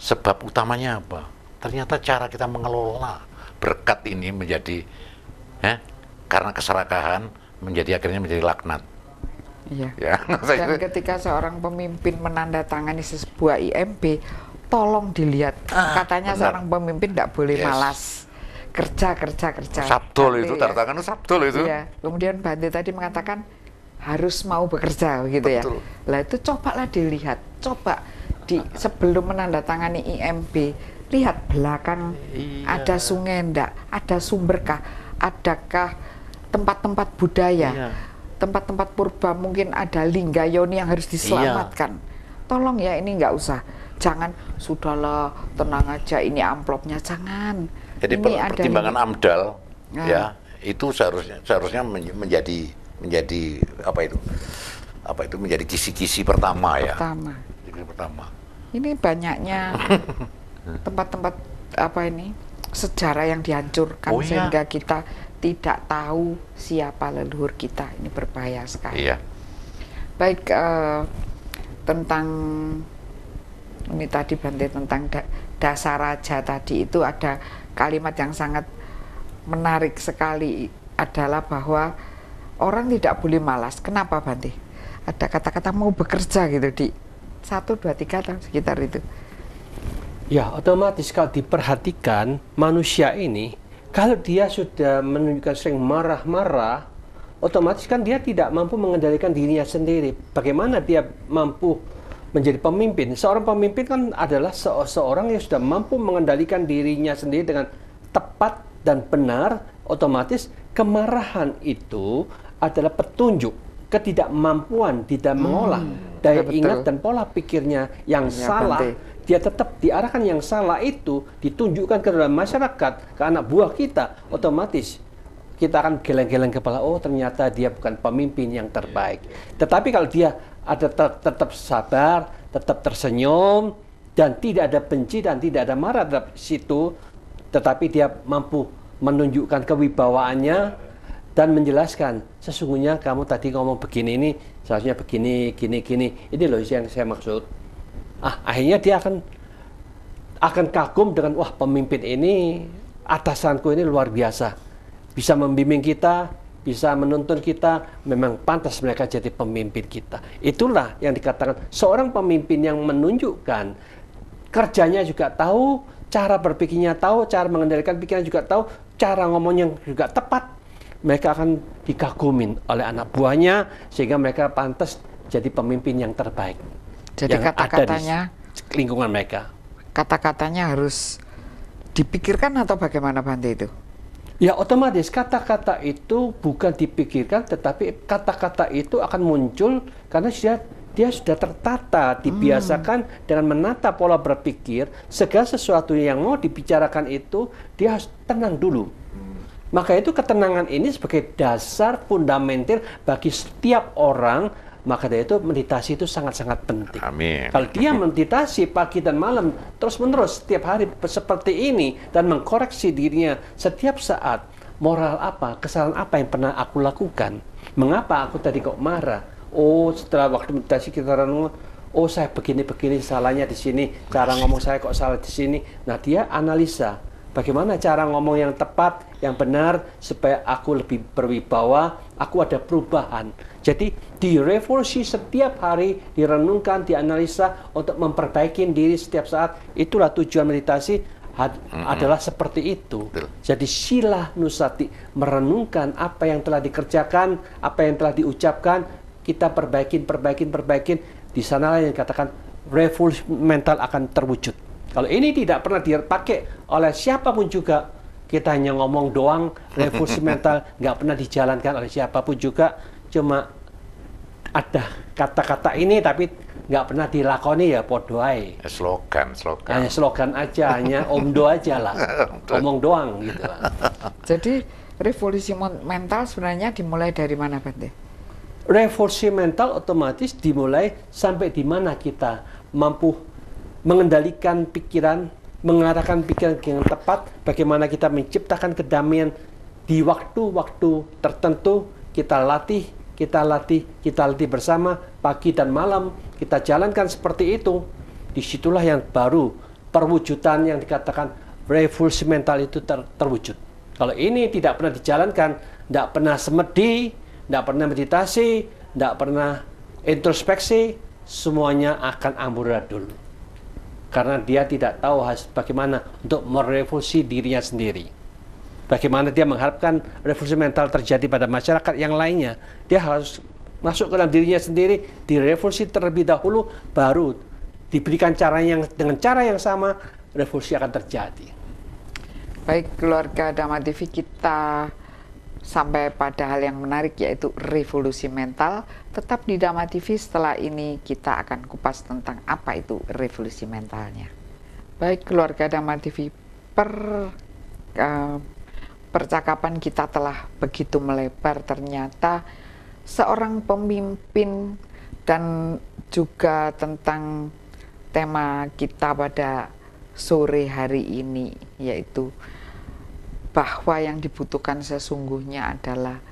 sebab utamanya apa. Ternyata cara kita mengelola berkat ini menjadi karena keserakahan akhirnya menjadi laknat. Iya. Ya, Dan ketika seorang pemimpin menandatangani sebuah IMB, tolong dilihat. Katanya benar. seorang pemimpin tidak boleh Yes. malas. Kerja. Sabdol itu, Tapi ya, tartangan sabdol itu. iya. Kemudian Bante tadi mengatakan harus mau bekerja begitu ya. Betul. Lah itu cobalah dilihat. Coba sebelum menandatangani IMB, lihat belakang Iya. ada sungai enggak, ada sumberkah, adakah tempat-tempat budaya, Iya. tempat-tempat purba, mungkin ada linggayoni yang harus diselamatkan. Tolong ya, ini nggak usah. Jangan, sudahlah tenang aja, ini amplopnya, jangan. Jadi Ini ada pertimbangan AMDAL Nah. ya itu seharusnya menjadi menjadi kisi-kisi pertama ya. pertama. Kisi pertama. Ini banyaknya tempat-tempat sejarah yang dihancurkan Oh, iya. sehingga kita tidak tahu siapa leluhur kita. Ini berbahaya sekali. Iya. Baik, tentang ini tadi Bante tentang Dasaraja tadi itu ada kalimat yang sangat menarik sekali, adalah bahwa orang tidak boleh malas. Kenapa Bante? Ada kata-kata mau bekerja gitu di 1, 2, 3 atau sekitar itu. Ya, otomatis kalau diperhatikan manusia ini, kalau dia sudah menunjukkan sering marah-marah, otomatis kan dia tidak mampu mengendalikan dirinya sendiri. Bagaimana dia mampu menjadi pemimpin? Seorang pemimpin kan adalah seorang yang sudah mampu mengendalikan dirinya sendiri dengan tepat dan benar. Otomatis kemarahan itu adalah petunjuk ketidakmampuan di dalam mengolah daya betul. ingat dan pola pikirnya yang Ya, salah. Bante. Dia tetap diarahkan yang salah itu ditunjukkan ke dalam masyarakat, ke anak buah kita, otomatis kita akan geleng-geleng kepala, oh ternyata dia bukan pemimpin yang terbaik. Tetapi kalau dia ada tetap sabar, tetap tersenyum, dan tidak ada benci dan tidak ada marah terhadap situ, tetapi dia mampu menunjukkan kewibawaannya dan menjelaskan, sesungguhnya kamu tadi ngomong begini, ini seharusnya begini, gini, ini loh yang saya maksud. Akhirnya dia akan kagum dengan, wah pemimpin ini, atasanku ini luar biasa, bisa membimbing kita, bisa menuntun kita, memang pantas mereka jadi pemimpin kita. Itulah yang dikatakan seorang pemimpin yang menunjukkan kerjanya juga tahu, cara berpikirnya tahu, cara mengendalikan pikiran juga tahu, cara ngomongnya juga tepat. Mereka akan dikagumin oleh anak buahnya sehingga mereka pantas jadi pemimpin yang terbaik. Jadi yang kata-katanya, ada di lingkungan mereka. Kata-katanya harus dipikirkan atau bagaimana Bante itu? Ya otomatis kata-kata itu bukan dipikirkan, tetapi kata-kata itu akan muncul karena dia sudah tertata, dibiasakan dengan menata pola berpikir. Segala sesuatu yang mau dibicarakan itu dia harus tenang dulu. Maka itu ketenangan ini sebagai dasar fundamental bagi setiap orang. Maka dari itu meditasi itu sangat-sangat penting. Amin. Kalau dia meditasi pagi dan malam terus-menerus setiap hari seperti ini dan mengkoreksi dirinya setiap saat, moral apa, kesalahan apa yang pernah aku lakukan, mengapa aku tadi kok marah, oh setelah waktu meditasi kita renung, oh saya begini-begini salahnya di sini, cara ngomong saya kok salah di sini. Nah dia analisa bagaimana cara ngomong yang tepat, yang benar, supaya aku lebih berwibawa, aku ada perubahan. Jadi direvolusi setiap hari, direnungkan, dianalisa untuk memperbaiki diri setiap saat. Itulah tujuan meditasi adalah seperti itu. Jadi sila nusati, merenungkan apa yang telah dikerjakan, apa yang telah diucapkan, kita perbaikin. Di sanalah yang dikatakan revolusi mental akan terwujud. Kalau ini tidak pernah dipakai oleh siapapun juga, kita hanya ngomong doang, revolusi mental nggak pernah dijalankan oleh siapapun juga, cuma ada kata-kata ini tapi nggak pernah dilakoni ya podo ae. Slogan. Hanya slogan aja, hanya omdo aja lah, omong doang gitu. Jadi revolusi mental sebenarnya dimulai dari mana Bante? Revolusi mental otomatis dimulai sampai di mana kita mampu mengendalikan pikiran, mengarahkan pikiran yang tepat, bagaimana kita menciptakan kedamaian di waktu-waktu tertentu. Kita latih bersama pagi dan malam, kita jalankan seperti itu. Disitulah yang baru perwujudan yang dikatakan revolusi mental itu terwujud. Kalau ini tidak pernah dijalankan, tidak pernah semedi, tidak pernah meditasi, tidak pernah introspeksi, semuanya akan amburadul. Karena dia tidak tahu bagaimana untuk merevolusi dirinya sendiri. Bagaimana dia mengharapkan revolusi mental terjadi pada masyarakat yang lainnya. Dia harus masuk ke dalam dirinya sendiri, direvolusi terlebih dahulu, baru diberikan dengan cara yang sama, revolusi akan terjadi. Baik keluarga Dhamma TV, kita sampai pada hal yang menarik yaitu revolusi mental. Tetap di Dhamma TV, setelah ini kita akan kupas tentang apa itu revolusi mentalnya. Baik keluarga Dhamma TV, percakapan kita telah begitu melebar. Ternyata seorang pemimpin dan juga tentang tema kita pada sore hari ini yaitu bahwa yang dibutuhkan sesungguhnya adalah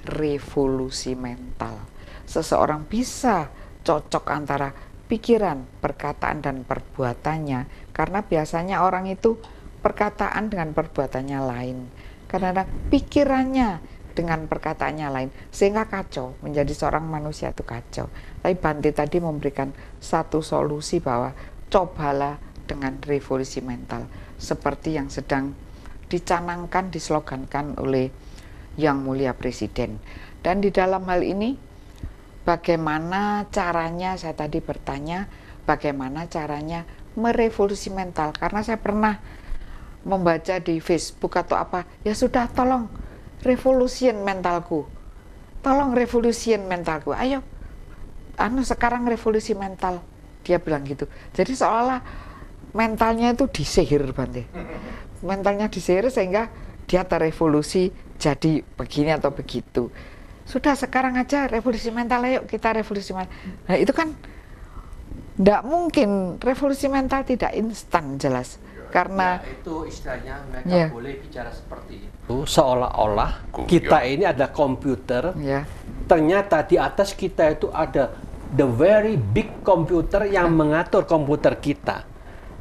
revolusi mental. Seseorang bisa cocok antara pikiran, perkataan, dan perbuatannya, karena biasanya orang itu perkataan dengan perbuatannya lain, karena pikirannya dengan perkataannya lain, sehingga kacau, menjadi seorang manusia itu kacau. Tapi Bante tadi memberikan satu solusi bahwa cobalah dengan revolusi mental, seperti yang sedang dicanangkan, dislogankan oleh Yang Mulia Presiden. Dan di dalam hal ini, bagaimana caranya, saya tadi bertanya, bagaimana caranya merevolusi mental, karena saya pernah membaca di Facebook atau apa, ya sudah tolong revolusiin mentalku, tolong revolusiin mentalku, ayo sekarang revolusi mental, dia bilang gitu. Jadi seolah mentalnya itu disihir Bante, mentalnya disihir sehingga dia terevolusi jadi begini atau begitu. Sudah sekarang aja revolusi mental, ayo kita revolusi mental. Nah itu kan tidak mungkin, revolusi mental tidak instan jelas. Karena ya, itu istilahnya mereka boleh bicara seperti itu, seolah-olah kita ini ada komputer, ternyata di atas kita itu ada the very big computer yang mengatur komputer kita.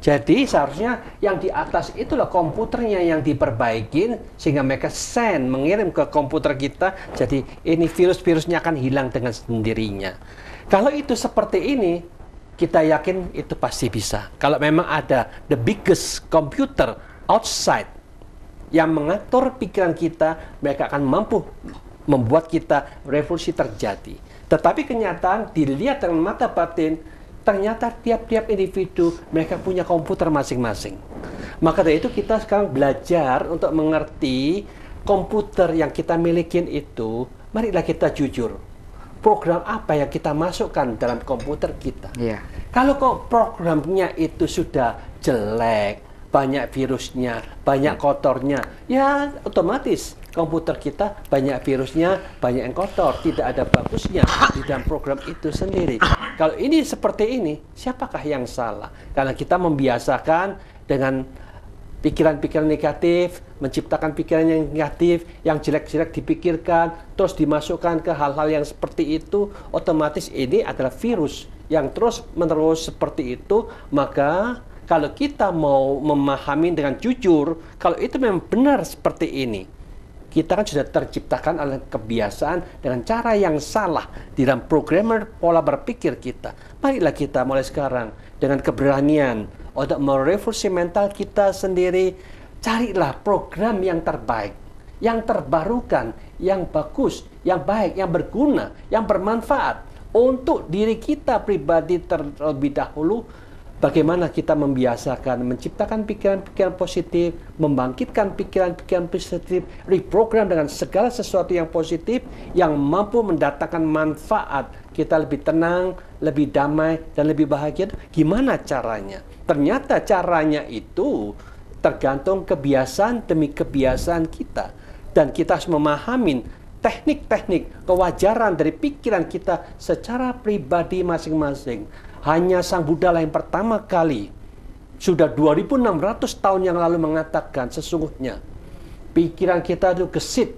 Jadi seharusnya yang di atas itulah komputernya yang diperbaikin sehingga mereka mengirim ke komputer kita. Jadi ini virus-virusnya akan hilang dengan sendirinya. Kalau itu seperti ini, kita yakin itu pasti bisa. Kalau memang ada the biggest computer outside yang mengatur pikiran kita, mereka akan mampu membuat kita revolusi terjadi. Tetapi kenyataan dilihat dengan mata batin, ternyata tiap-tiap individu mereka punya komputer masing-masing. Maka dari itu kita sekarang belajar untuk mengerti komputer yang kita miliki itu. Marilah kita jujur. Program apa yang kita masukkan dalam komputer kita? Yeah. Kalau programnya itu sudah jelek, banyak virusnya, banyak kotornya, ya otomatis komputer kita banyak virusnya, banyak yang kotor, tidak ada bagusnya di dalam program itu sendiri. Kalau ini seperti ini, siapakah yang salah? Karena kita membiasakan dengan pikiran-pikiran negatif, menciptakan pikiran yang negatif, yang jelek-jelek dipikirkan, terus dimasukkan ke hal-hal yang seperti itu, otomatis ini adalah virus yang terus-menerus seperti itu. Maka kalau kita mau memahami dengan jujur, kalau itu memang benar seperti ini, kita kan sudah terciptakan oleh kebiasaan dengan cara yang salah di dalam programmer pola berpikir kita. Marilah kita mulai sekarang dengan keberanian untuk merevolusi mental kita sendiri. Carilah program yang terbaik, yang terbarukan, yang bagus, yang baik, yang berguna, yang bermanfaat untuk diri kita pribadi terlebih dahulu. Bagaimana kita membiasakan menciptakan pikiran-pikiran positif, membangkitkan pikiran-pikiran positif, reprogram dengan segala sesuatu yang positif yang mampu mendatangkan manfaat. Kita lebih tenang, lebih damai, dan lebih bahagia. Gimana caranya? Ternyata caranya itu tergantung kebiasaan demi kebiasaan kita. Dan kita harus memahami teknik-teknik kewajaran dari pikiran kita secara pribadi masing-masing. Hanya Sang Buddha lah yang pertama kali sudah 2600 tahun yang lalu mengatakan sesungguhnya pikiran kita itu gesit,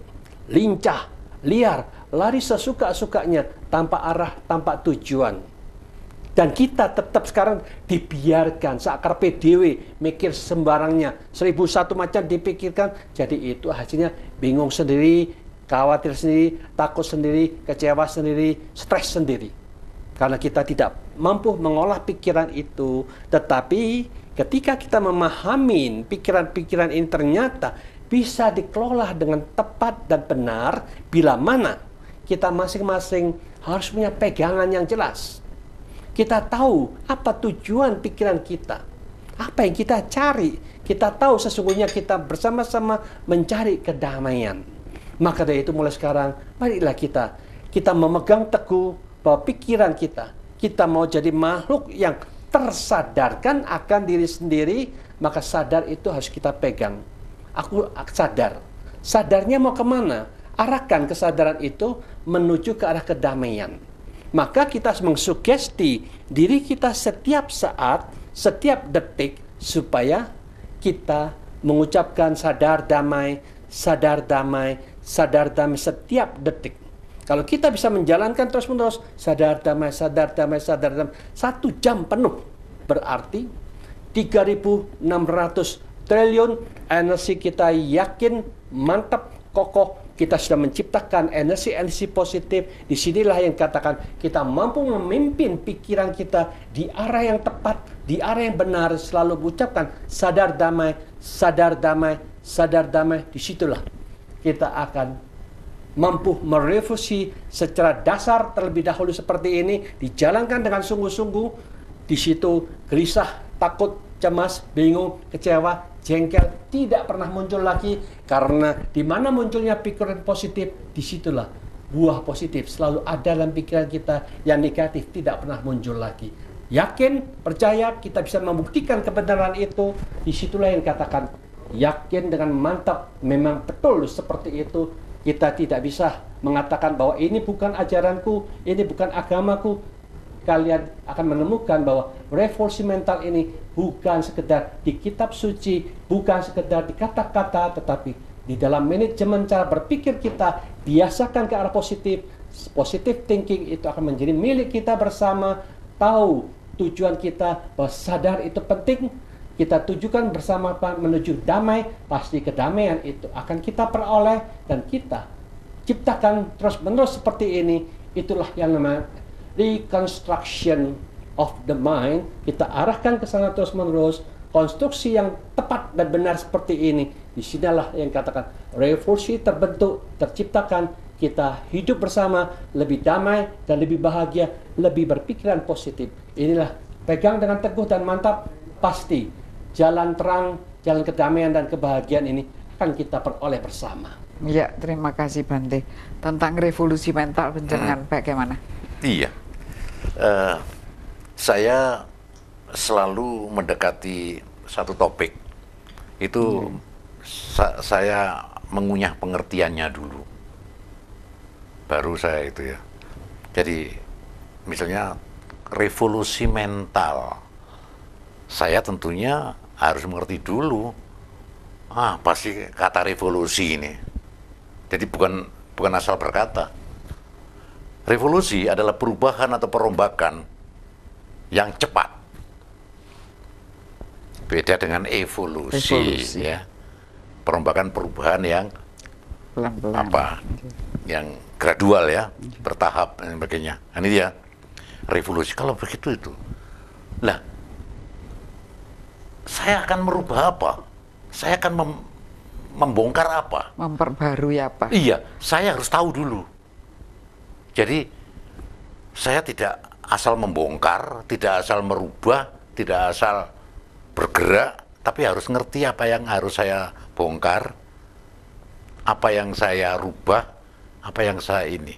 lincah, liar, lari sesuka-sukanya tanpa arah, tanpa tujuan. Dan kita tetap sekarang dibiarkan seakar PDW, mikir sembarangnya, 1001 macam dipikirkan, jadi itu hasilnya bingung sendiri, khawatir sendiri, takut sendiri, kecewa sendiri, stres sendiri. Karena kita tidak mampu mengolah pikiran itu. Tetapi ketika kita memahami pikiran-pikiran ini ternyata bisa dikelola dengan tepat dan benar, bila mana kita masing-masing harus punya pegangan yang jelas. Kita tahu apa tujuan pikiran kita, apa yang kita cari. Kita tahu sesungguhnya kita bersama-sama mencari kedamaian. Maka dari itu mulai sekarang, marilah kita memegang teguh bahwa pikiran kita mau jadi makhluk yang tersadarkan akan diri sendiri, maka sadar itu harus kita pegang. Aku sadar. Sadarnya mau kemana? Arahkan kesadaran itu menuju ke arah kedamaian. Maka kita harus mengsugesti diri kita setiap saat, setiap detik, supaya kita mengucapkan sadar damai, sadar damai, sadar damai setiap detik. Kalau kita bisa menjalankan terus-menerus sadar damai, sadar damai, sadar damai 1 jam penuh, berarti 3.600 triliun energi kita yakin, mantap, kokoh. Kita sudah menciptakan energi-energi positif. Disinilah yang katakan kita mampu memimpin pikiran kita di arah yang tepat, di arah yang benar. Selalu mengucapkan sadar damai, sadar damai, sadar damai. Disitulah kita akan mampu merevolusi secara dasar terlebih dahulu seperti ini, dijalankan dengan sungguh-sungguh. Di situ gelisah, takut, cemas, bingung, kecewa, jengkel tidak pernah muncul lagi, karena di mana munculnya pikiran positif, disitulah buah positif selalu ada dalam pikiran kita. Yang negatif tidak pernah muncul lagi. Yakin, percaya, kita bisa membuktikan kebenaran itu. Disitulah yang katakan yakin dengan mantap, memang betul seperti itu. Kita tidak bisa mengatakan bahwa ini bukan ajaranku, ini bukan agamaku. Kalian akan menemukan bahwa revolusi mental ini bukan sekedar di kitab suci, bukan sekedar di kata-kata, tetapi di dalam manajemen cara berpikir kita. Biasakan ke arah positif. Positive thinking itu akan menjadi milik kita bersama. Tahu tujuan kita, bahwa sadar itu penting. kita tujukan bersama menuju damai, pasti kedamaian itu akan kita peroleh dan kita ciptakan terus-menerus seperti ini. Itulah yang namanya reconstruction of the mind. Kita arahkan ke sana terus-menerus, konstruksi yang tepat dan benar seperti ini. Disinilah yang katakan revolusi terbentuk, terciptakan. Kita hidup bersama lebih damai dan lebih bahagia, lebih berpikiran positif. Inilah, pegang dengan teguh dan mantap, pasti jalan terang, jalan kedamaian dan kebahagiaan ini akan kita peroleh bersama. Ya, terima kasih Bante. Tentang revolusi mental penjenengan bagaimana? Iya, saya selalu mendekati satu topik itu saya mengunyah pengertiannya dulu, baru saya itu ya. Jadi misalnya revolusi mental, saya tentunya harus mengerti dulu pasti kata revolusi ini. Jadi bukan asal berkata. Revolusi adalah perubahan atau perombakan yang cepat. Beda dengan evolusi. Ya. Perombakan perubahan yang pelan-pelan, yang gradual ya, bertahap dan sebagainya. Ini dia revolusi. Kalau begitu itu, lah, saya akan merubah apa? Saya akan membongkar apa? Memperbarui apa? Iya, saya harus tahu dulu. Jadi saya tidak asal membongkar, tidak asal merubah, tidak asal bergerak, tapi harus ngerti apa yang harus saya bongkar, apa yang saya rubah, apa yang saya ini.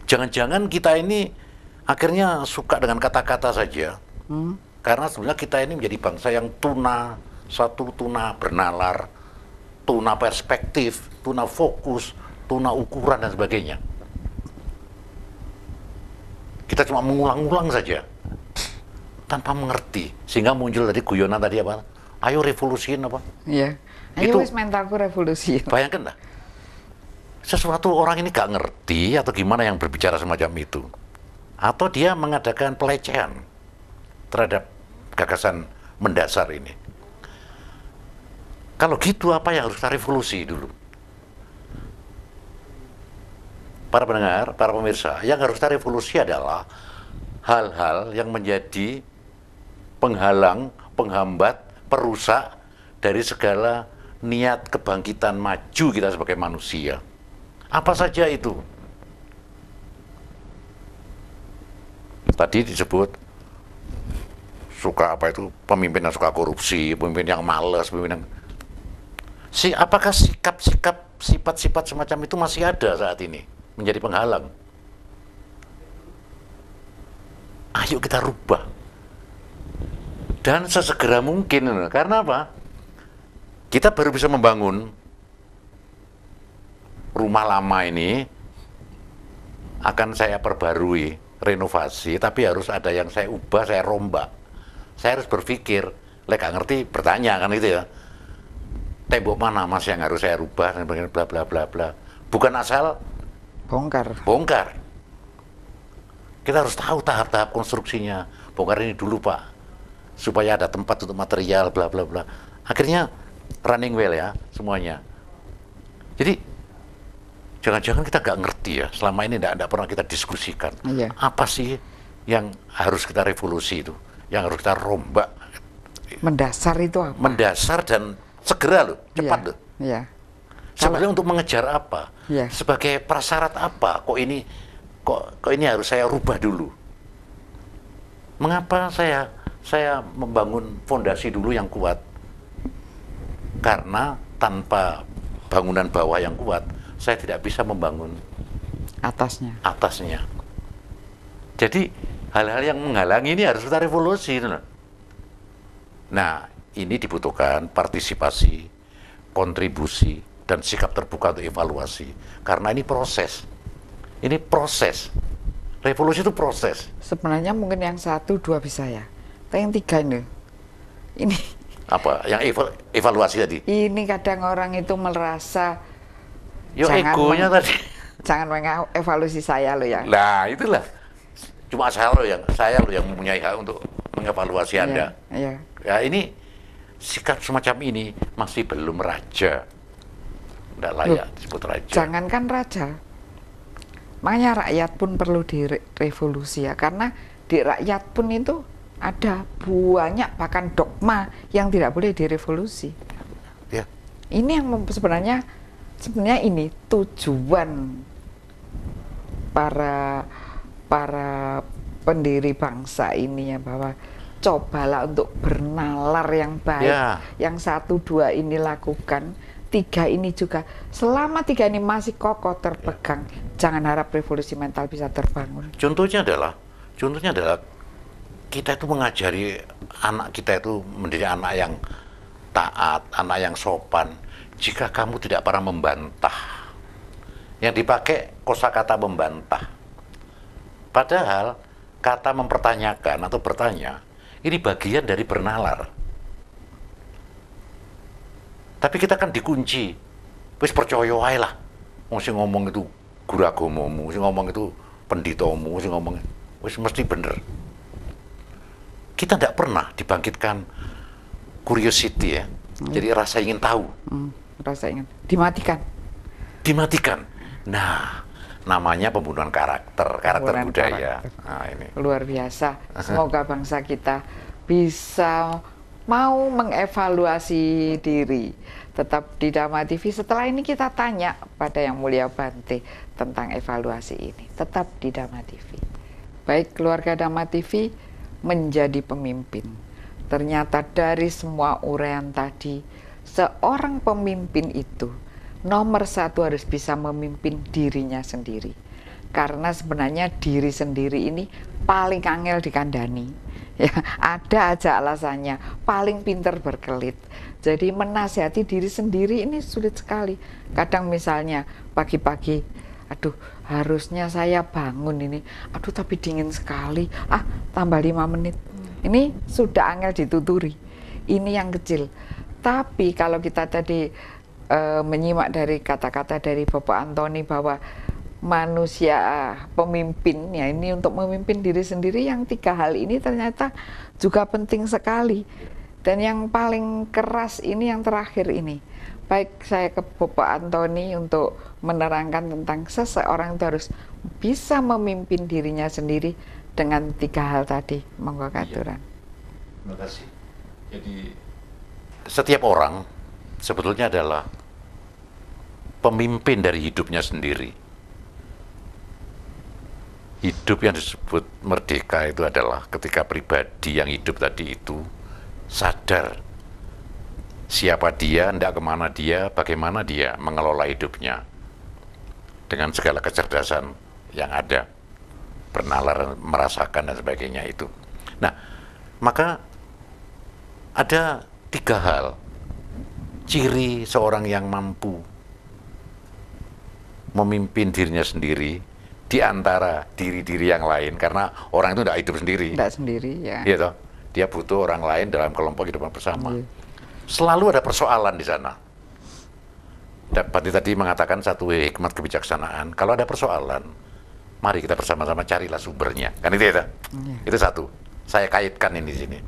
Jangan-jangan kita ini akhirnya suka dengan kata-kata saja, karena sebenarnya kita ini menjadi bangsa yang tuna, satu tuna bernalar, tuna perspektif, tuna fokus, tuna ukuran dan sebagainya. Kita cuma mengulang-ulang saja tanpa mengerti, sehingga muncul tadi guyonan tadi apa? Ayo revolusiin apa? Iya. Ayo wis mentalku revolusi. Bayangkan lah, sesuatu orang ini gak ngerti atau gimana yang berbicara semacam itu, atau dia mengadakan pelecehan terhadap gagasan mendasar ini. Kalau gitu apa yang harus kita revolusi dulu? Para pendengar, para pemirsa, yang harus kita revolusi adalah hal-hal yang menjadi penghalang, penghambat, perusak dari segala niat kebangkitan maju kita sebagai manusia. Apa saja itu? Tadi disebut suka apa itu, pemimpin yang suka korupsi, pemimpin yang malas, pemimpin yang apakah sikap-sikap, sifat-sifat semacam itu masih ada saat ini menjadi penghalang? Ayo kita rubah dan sesegera mungkin. Karena apa? Kita baru bisa membangun rumah lama ini, akan saya perbarui, renovasi, tapi harus ada yang saya ubah, saya rombak. Saya harus berpikir, lek gak ngerti bertanya kan gitu ya. Tembok mana mas yang harus saya rubah dan bla bla bla bla. Bukan asal bongkar. Kita harus tahu tahap-tahap konstruksinya. Bongkar ini dulu pak, supaya ada tempat untuk material bla bla bla. Akhirnya running well ya semuanya. Jadi jangan-jangan kita nggak ngerti ya, selama ini tidak pernah kita diskusikan. Iya. Apa sih yang harus kita revolusi itu, yang harus kita rombak? Mendasar itu apa? Mendasar dan segera loh, cepat Iya. loh. Iya. Sebenarnya untuk mengejar apa? Iya. Sebagai prasyarat apa? Kok ini harus saya rubah dulu? Mengapa saya membangun fondasi dulu yang kuat? Karena tanpa bangunan bawah yang kuat, saya tidak bisa membangun atasnya. Jadi hal-hal yang menghalangi ini harus kita revolusi. Nah, ini dibutuhkan partisipasi, kontribusi, dan sikap terbuka untuk evaluasi. Karena ini proses. Ini proses. Revolusi itu proses. Sebenarnya mungkin yang 1, 2 bisa ya. Tapi yang 3 ini. Apa? Yang evaluasi tadi? Ini kadang orang itu merasa egonya tadi. Jangan mengevaluasi saya loh ya. Nah, itulah. Cuma saya loh yang mempunyai hak untuk mengevaluasi Anda. Iya. Ya, ini sikap semacam ini masih belum raja. Tidak layak disebut raja. Jangankan raja, makanya rakyat pun perlu direvolusi ya, karena di rakyat pun itu ada banyak bahkan dogma yang tidak boleh direvolusi. Ya. Ini yang sebenarnya ini tujuan para pendiri bangsa ini ya, bahwa cobalah untuk bernalar yang baik. Ya. Yang 1, 2 ini lakukan, 3 ini juga. Selama 3 ini masih kokoh terpegang, jangan harap revolusi mental bisa terbangun. Contohnya adalah kita itu mengajari anak kita itu menjadi anak yang taat, anak yang sopan. Jika kamu tidak pernah membantah, yang dipakai kosakata membantah. Padahal kata mempertanyakan atau bertanya ini bagian dari bernalar. Tapi kita kan dikunci. Wis percaya wae lah. Wong sing ngomong itu guru agamamu, sing ngomong itu pendhitamu, sing ngomong wis mesti bener. Kita tidak pernah dibangkitkan curiosity ya. Jadi rasa ingin tahu. Rasa ingin dimatikan. Dimatikan. Nah, namanya pembunuhan karakter budaya. Karakter. Nah, ini Luar biasa. Semoga bangsa kita bisa mau mengevaluasi diri. Tetap di Dhamma TV. Setelah ini kita tanya pada Yang Mulia Bante tentang evaluasi ini. Tetap di Dhamma TV. Baik, keluarga Dhamma TV menjadi pemimpin. Ternyata dari semua uraian tadi, seorang pemimpin itu nomor 1 harus bisa memimpin dirinya sendiri. Karena sebenarnya diri sendiri ini paling angel dikandani. Ya, ada aja alasannya, paling pinter berkelit. Jadi menasihati diri sendiri ini sulit sekali. Kadang misalnya pagi-pagi, aduh harusnya saya bangun ini, aduh tapi dingin sekali, tambah 5 menit. Ini sudah angel dituturi. Ini yang kecil. Tapi kalau kita tadi menyimak dari kata-kata dari Bapak Antoni bahwa manusia pemimpin ya, ini untuk memimpin diri sendiri, yang 3 hal ini ternyata juga penting sekali. Dan yang paling keras ini yang terakhir ini. Baik, saya ke Bapak Antoni untuk menerangkan tentang seseorang itu harus bisa memimpin dirinya sendiri dengan 3 hal tadi. Monggo katuran. Terima kasih. Jadi setiap orang sebetulnya adalah pemimpin dari hidupnya sendiri. Hidup yang disebut merdeka itu adalah ketika pribadi yang hidup tadi itu sadar siapa dia, hendak kemana dia, bagaimana dia mengelola hidupnya dengan segala kecerdasan yang ada, bernalar, merasakan dan sebagainya itu. Nah, maka ada 3 hal ciri seorang yang mampu memimpin dirinya sendiri di antara diri-diri yang lain, karena orang itu tidak hidup sendiri. Tidak sendiri ya. Iya toh? Dia butuh orang lain dalam kelompok hidup bersama. Selalu ada persoalan di sana. Bante tadi mengatakan satu hikmat kebijaksanaan. Kalau ada persoalan, mari kita bersama-sama carilah sumbernya. Kan itu ya? Itu satu. Saya kaitkan ini di sini.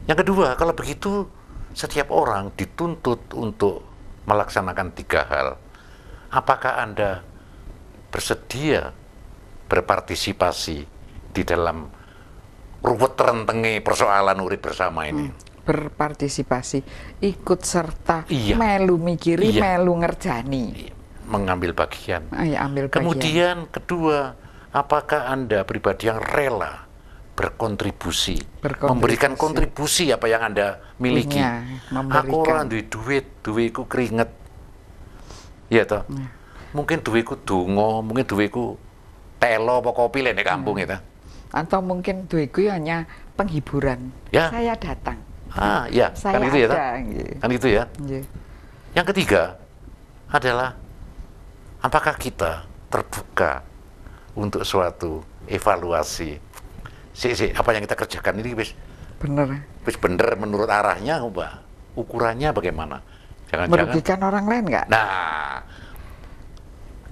Yang kedua, kalau begitu setiap orang dituntut untuk melaksanakan 3 hal. Apakah Anda bersedia berpartisipasi di dalam ruwet rentenge persoalan urip bersama ini? Berpartisipasi, ikut serta, Iya. melu mikiri, Iya. melu ngerjani, Mengambil bagian. ya, ambil bagian. Kemudian kedua, apakah Anda pribadi yang rela berkontribusi, memberikan kontribusi apa yang Anda miliki? Aku orang duit, duitku keringet, ya toh. Mungkin duitku dongo, mungkin duitku telo apa kopi di kampung itu. Atau mungkin duitku hanya penghiburan. Ya. Saya datang. Ya, Saya kan itu ya, ada, kan itu ya. Yeah. Yang ketiga adalah apakah kita terbuka untuk suatu evaluasi. Apa yang kita kerjakan ini wis bener menurut arahnya, Mbak. Ukurannya bagaimana? Jangan-jangan merugikan orang lain nggak? Nah,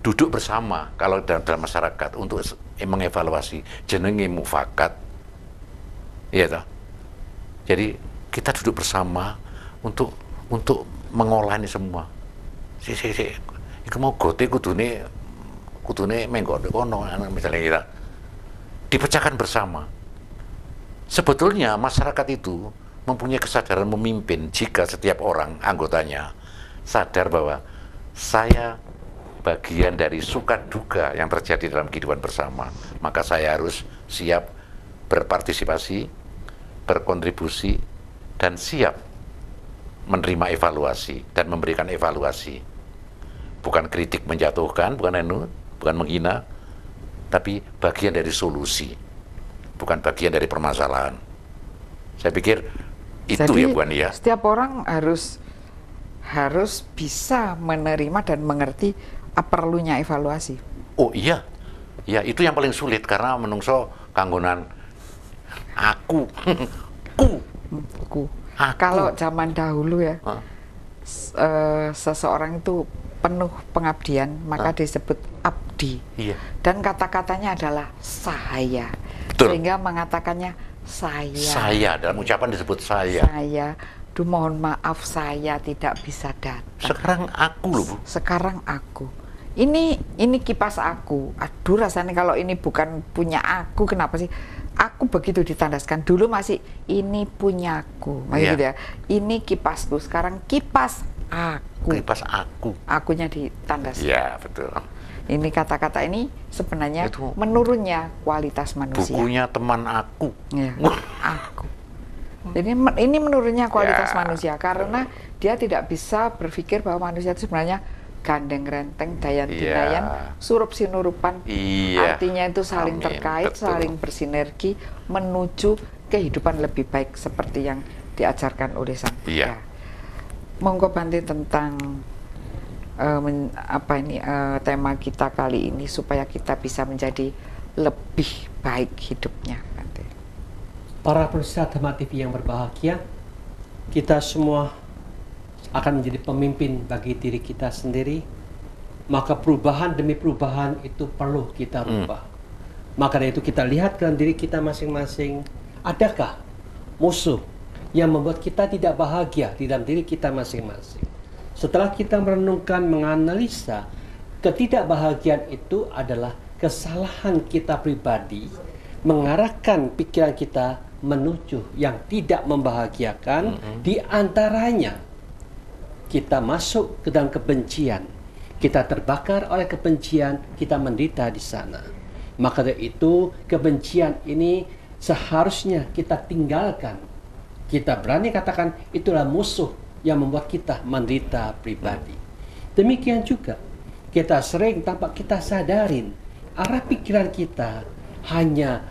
duduk bersama kalau dalam masyarakat untuk mengevaluasi jenenge mufakat. Iya toh. Jadi kita duduk bersama untuk mengolah ini semua. Iku mau gote kudune menggo kono misalnya kita dipecahkan bersama. Sebetulnya masyarakat itu mempunyai kesadaran memimpin jika setiap orang anggotanya sadar bahwa saya bagian dari suka duka yang terjadi dalam kehidupan bersama, maka saya harus siap berpartisipasi, berkontribusi, dan siap menerima evaluasi dan memberikan evaluasi. Bukan kritik menjatuhkan, bukan menghina, tapi bagian dari solusi, bukan bagian dari permasalahan. Saya pikir itu. Jadi, ya Bu Ani ya. Setiap orang harus bisa menerima dan mengerti perlunya evaluasi. Oh iya, ya itu yang paling sulit karena menungso kanggonan aku. Kalau zaman dahulu ya, seseorang itu penuh pengabdian, maka disebut abdi. Iya. Dan kata-katanya adalah saya. Betul. Sehingga mengatakannya saya. Saya, dalam ucapan disebut saya. Saya. Duh, mohon maaf saya tidak bisa datang. Sekarang aku loh Bu. Sekarang aku. Ini kipas aku. Aduh, rasanya kalau ini bukan punya aku, kenapa sih? Aku begitu ditandaskan. Dulu masih ini punyaku. Iya. Gitu ya. Ini kipasku. Sekarang kipas aku. Kipas aku. Akunya ditandaskan. Iya, betul. Ini kata-kata ini sebenarnya itu menurunnya kualitas manusia. Bukunya teman aku. Ya, aku. Jadi ini menurunnya kualitas manusia karena dia tidak bisa berpikir bahwa manusia itu sebenarnya gandeng renteng, dayan dinayan, surup sinurupan. Artinya itu saling terkait, betul, saling bersinergi menuju kehidupan lebih baik seperti yang diajarkan oleh Sang Buddha. Monggo Bante tentang tema kita kali ini supaya kita bisa menjadi lebih baik hidupnya, Bante. Para pemirsa Dhamma TV yang berbahagia, kita semua akan menjadi pemimpin bagi diri kita sendiri, maka perubahan demi perubahan itu perlu kita rubah. Maka dari itu kita lihat dalam diri kita masing-masing, adakah musuh yang membuat kita tidak bahagia di dalam diri kita masing-masing. Setelah kita merenungkan, menganalisa, ketidakbahagiaan itu adalah kesalahan kita pribadi, mengarahkan pikiran kita menuju yang tidak membahagiakan, di antaranya kita masuk ke dalam kebencian, kita terbakar oleh kebencian, kita menderita di sana. Maka dari itu kebencian ini seharusnya kita tinggalkan. Kita berani katakan itulah musuh yang membuat kita menderita pribadi. Demikian juga kita sering tanpa kita sadarin arah pikiran kita hanya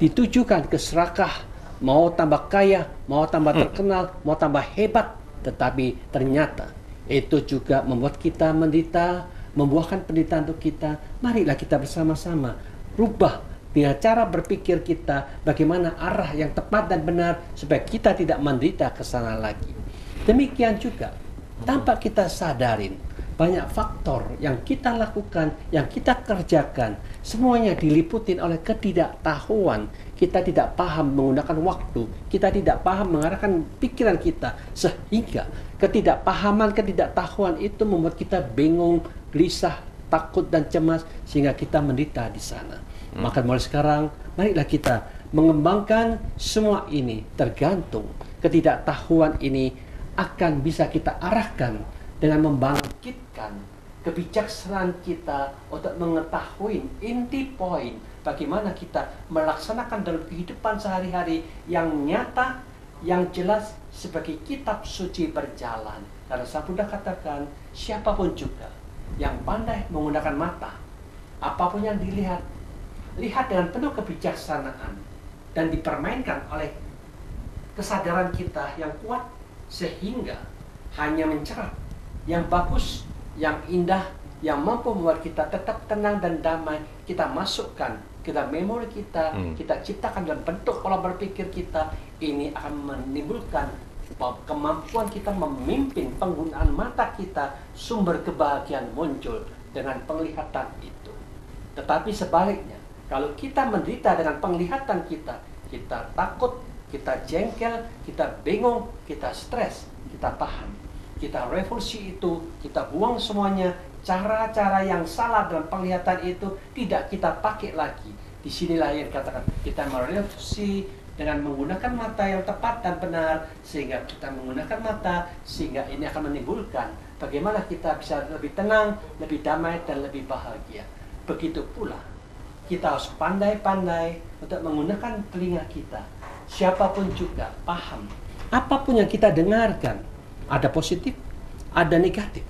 ditujukan ke serakah, mau tambah kaya, mau tambah terkenal, mau tambah hebat. Tetapi ternyata itu juga membuat kita menderita, membuahkan penderitaan untuk kita. Marilah kita bersama-sama rubah dengan cara berpikir kita bagaimana arah yang tepat dan benar supaya kita tidak menderita ke sana lagi. Demikian juga tanpa kita sadarin banyak faktor yang kita lakukan, yang kita kerjakan, semuanya diliputin oleh ketidaktahuan. Kita tidak paham menggunakan waktu, kita tidak paham mengarahkan pikiran kita, sehingga ketidakpahaman, ketidaktahuan itu membuat kita bingung, gelisah, takut dan cemas, sehingga kita menderita di sana. Maka mulai sekarang, marilah kita mengembangkan semua ini, tergantung ketidaktahuan ini akan bisa kita arahkan dengan membangkitkan kebijaksanaan kita untuk mengetahui inti poin bagaimana kita melaksanakan dalam kehidupan sehari-hari yang nyata, yang jelas sebagai kitab suci berjalan. Karena Sang Buddha katakan, siapapun juga yang pandai menggunakan mata, apapun yang dilihat, lihat dengan penuh kebijaksanaan dan dipermainkan oleh kesadaran kita yang kuat sehingga hanya mencerap yang bagus, yang indah, yang mampu membuat kita tetap tenang dan damai, kita masukkan ke dalam memori kita, kita ciptakan dalam bentuk pola berpikir kita. Ini akan menimbulkan kemampuan kita memimpin penggunaan mata kita, sumber kebahagiaan muncul dengan penglihatan itu. Tetapi sebaliknya, kalau kita menderita dengan penglihatan kita, kita takut, kita jengkel, kita bingung, kita stres, kita tahan. Kita revolusi itu, kita buang semuanya. Cara-cara yang salah dalam penglihatan itu tidak kita pakai lagi. Disinilah yang dikatakan kita merevolusi dengan menggunakan mata yang tepat dan benar, sehingga kita menggunakan mata, sehingga ini akan menimbulkan bagaimana kita bisa lebih tenang, lebih damai, dan lebih bahagia. Begitu pula, kita harus pandai-pandai untuk menggunakan telinga kita. Siapapun juga paham, apapun yang kita dengarkan, ada positif, ada negatif.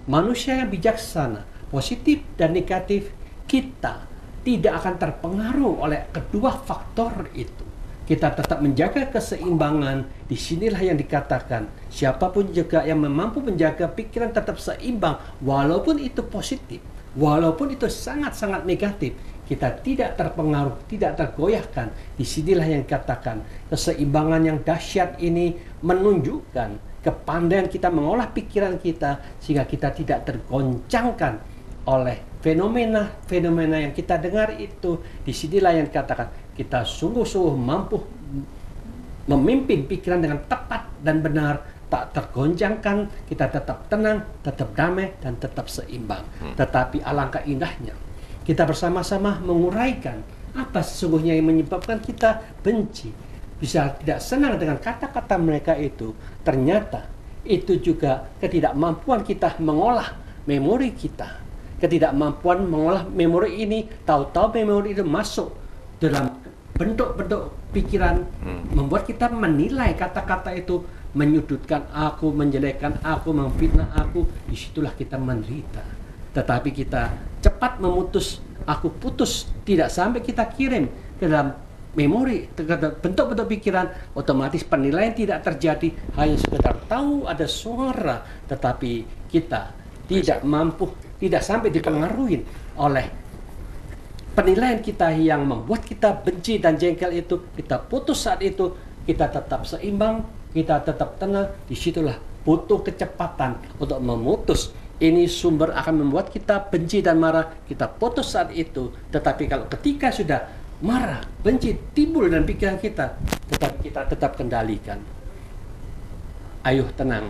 Manusia yang bijaksana, positif dan negatif, kita tidak akan terpengaruh oleh kedua faktor itu. Kita tetap menjaga keseimbangan. Disinilah yang dikatakan, siapapun juga yang mampu menjaga pikiran tetap seimbang, walaupun itu positif, walaupun itu sangat-sangat negatif, kita tidak terpengaruh, tidak tergoyahkan. Disinilah yang dikatakan, keseimbangan yang dahsyat ini menunjukkan kepandaian kita mengolah pikiran kita, sehingga kita tidak tergoncangkan oleh fenomena-fenomena yang kita dengar itu. Disinilah yang dikatakan, kita sungguh-sungguh mampu memimpin pikiran dengan tepat dan benar, tak tergoncangkan, kita tetap tenang, tetap damai, dan tetap seimbang. Tetapi alangkah indahnya kita bersama-sama menguraikan apa sesungguhnya yang menyebabkan kita benci, bisa tidak senang dengan kata-kata mereka itu. Ternyata itu juga ketidakmampuan kita mengolah memori kita, ketidakmampuan mengolah memori ini, tahu-tahu memori itu masuk dalam bentuk-bentuk pikiran, membuat kita menilai kata-kata itu, menyudutkan aku, menjelekkan aku, memfitnah aku. Disitulah kita menderita. Tetapi kita cepat memutus, aku putus, tidak sampai kita kirim ke dalam memori, bentuk-bentuk pikiran, otomatis penilaian tidak terjadi, hanya sekedar tahu ada suara, tetapi kita tidak mampu, tidak sampai dipengaruhi oleh penilaian kita yang membuat kita benci dan jengkel itu. Kita putus saat itu, kita tetap seimbang, kita tetap tenang. Disitulah butuh kecepatan untuk memutus. Ini sumber akan membuat kita benci dan marah, kita putus saat itu. Tetapi kalau ketika sudah marah, benci timbul dalam pikiran kita, tetapi kita tetap kendalikan. Ayo tenang,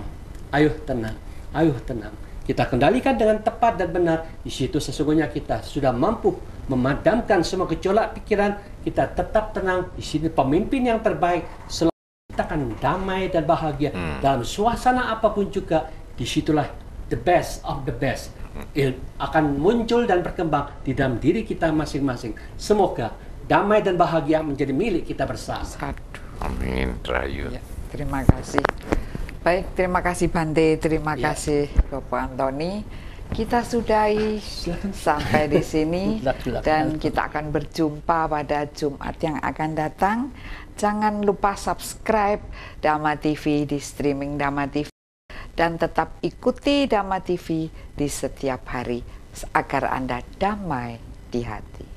ayo tenang, ayo tenang. Kita kendalikan dengan tepat dan benar. Di situ sesungguhnya kita sudah mampu memadamkan semua gejolak pikiran. Kita tetap tenang. Di sini pemimpin yang terbaik selalu kita akan damai dan bahagia dalam suasana apapun juga. Disitulah the best of the best akan muncul dan berkembang di dalam diri kita masing-masing. Semoga damai dan bahagia menjadi milik kita bersama. Amin, Rahayu. Ya, terima kasih. Baik, terima kasih Bante, terima kasih Bapak Antoni. Kita sudahi sampai di sini dan kita akan berjumpa pada Jumat yang akan datang. Jangan lupa subscribe Dhamma TV di streaming Dhamma TV dan tetap ikuti Dhamma TV di setiap hari agar Anda damai di hati.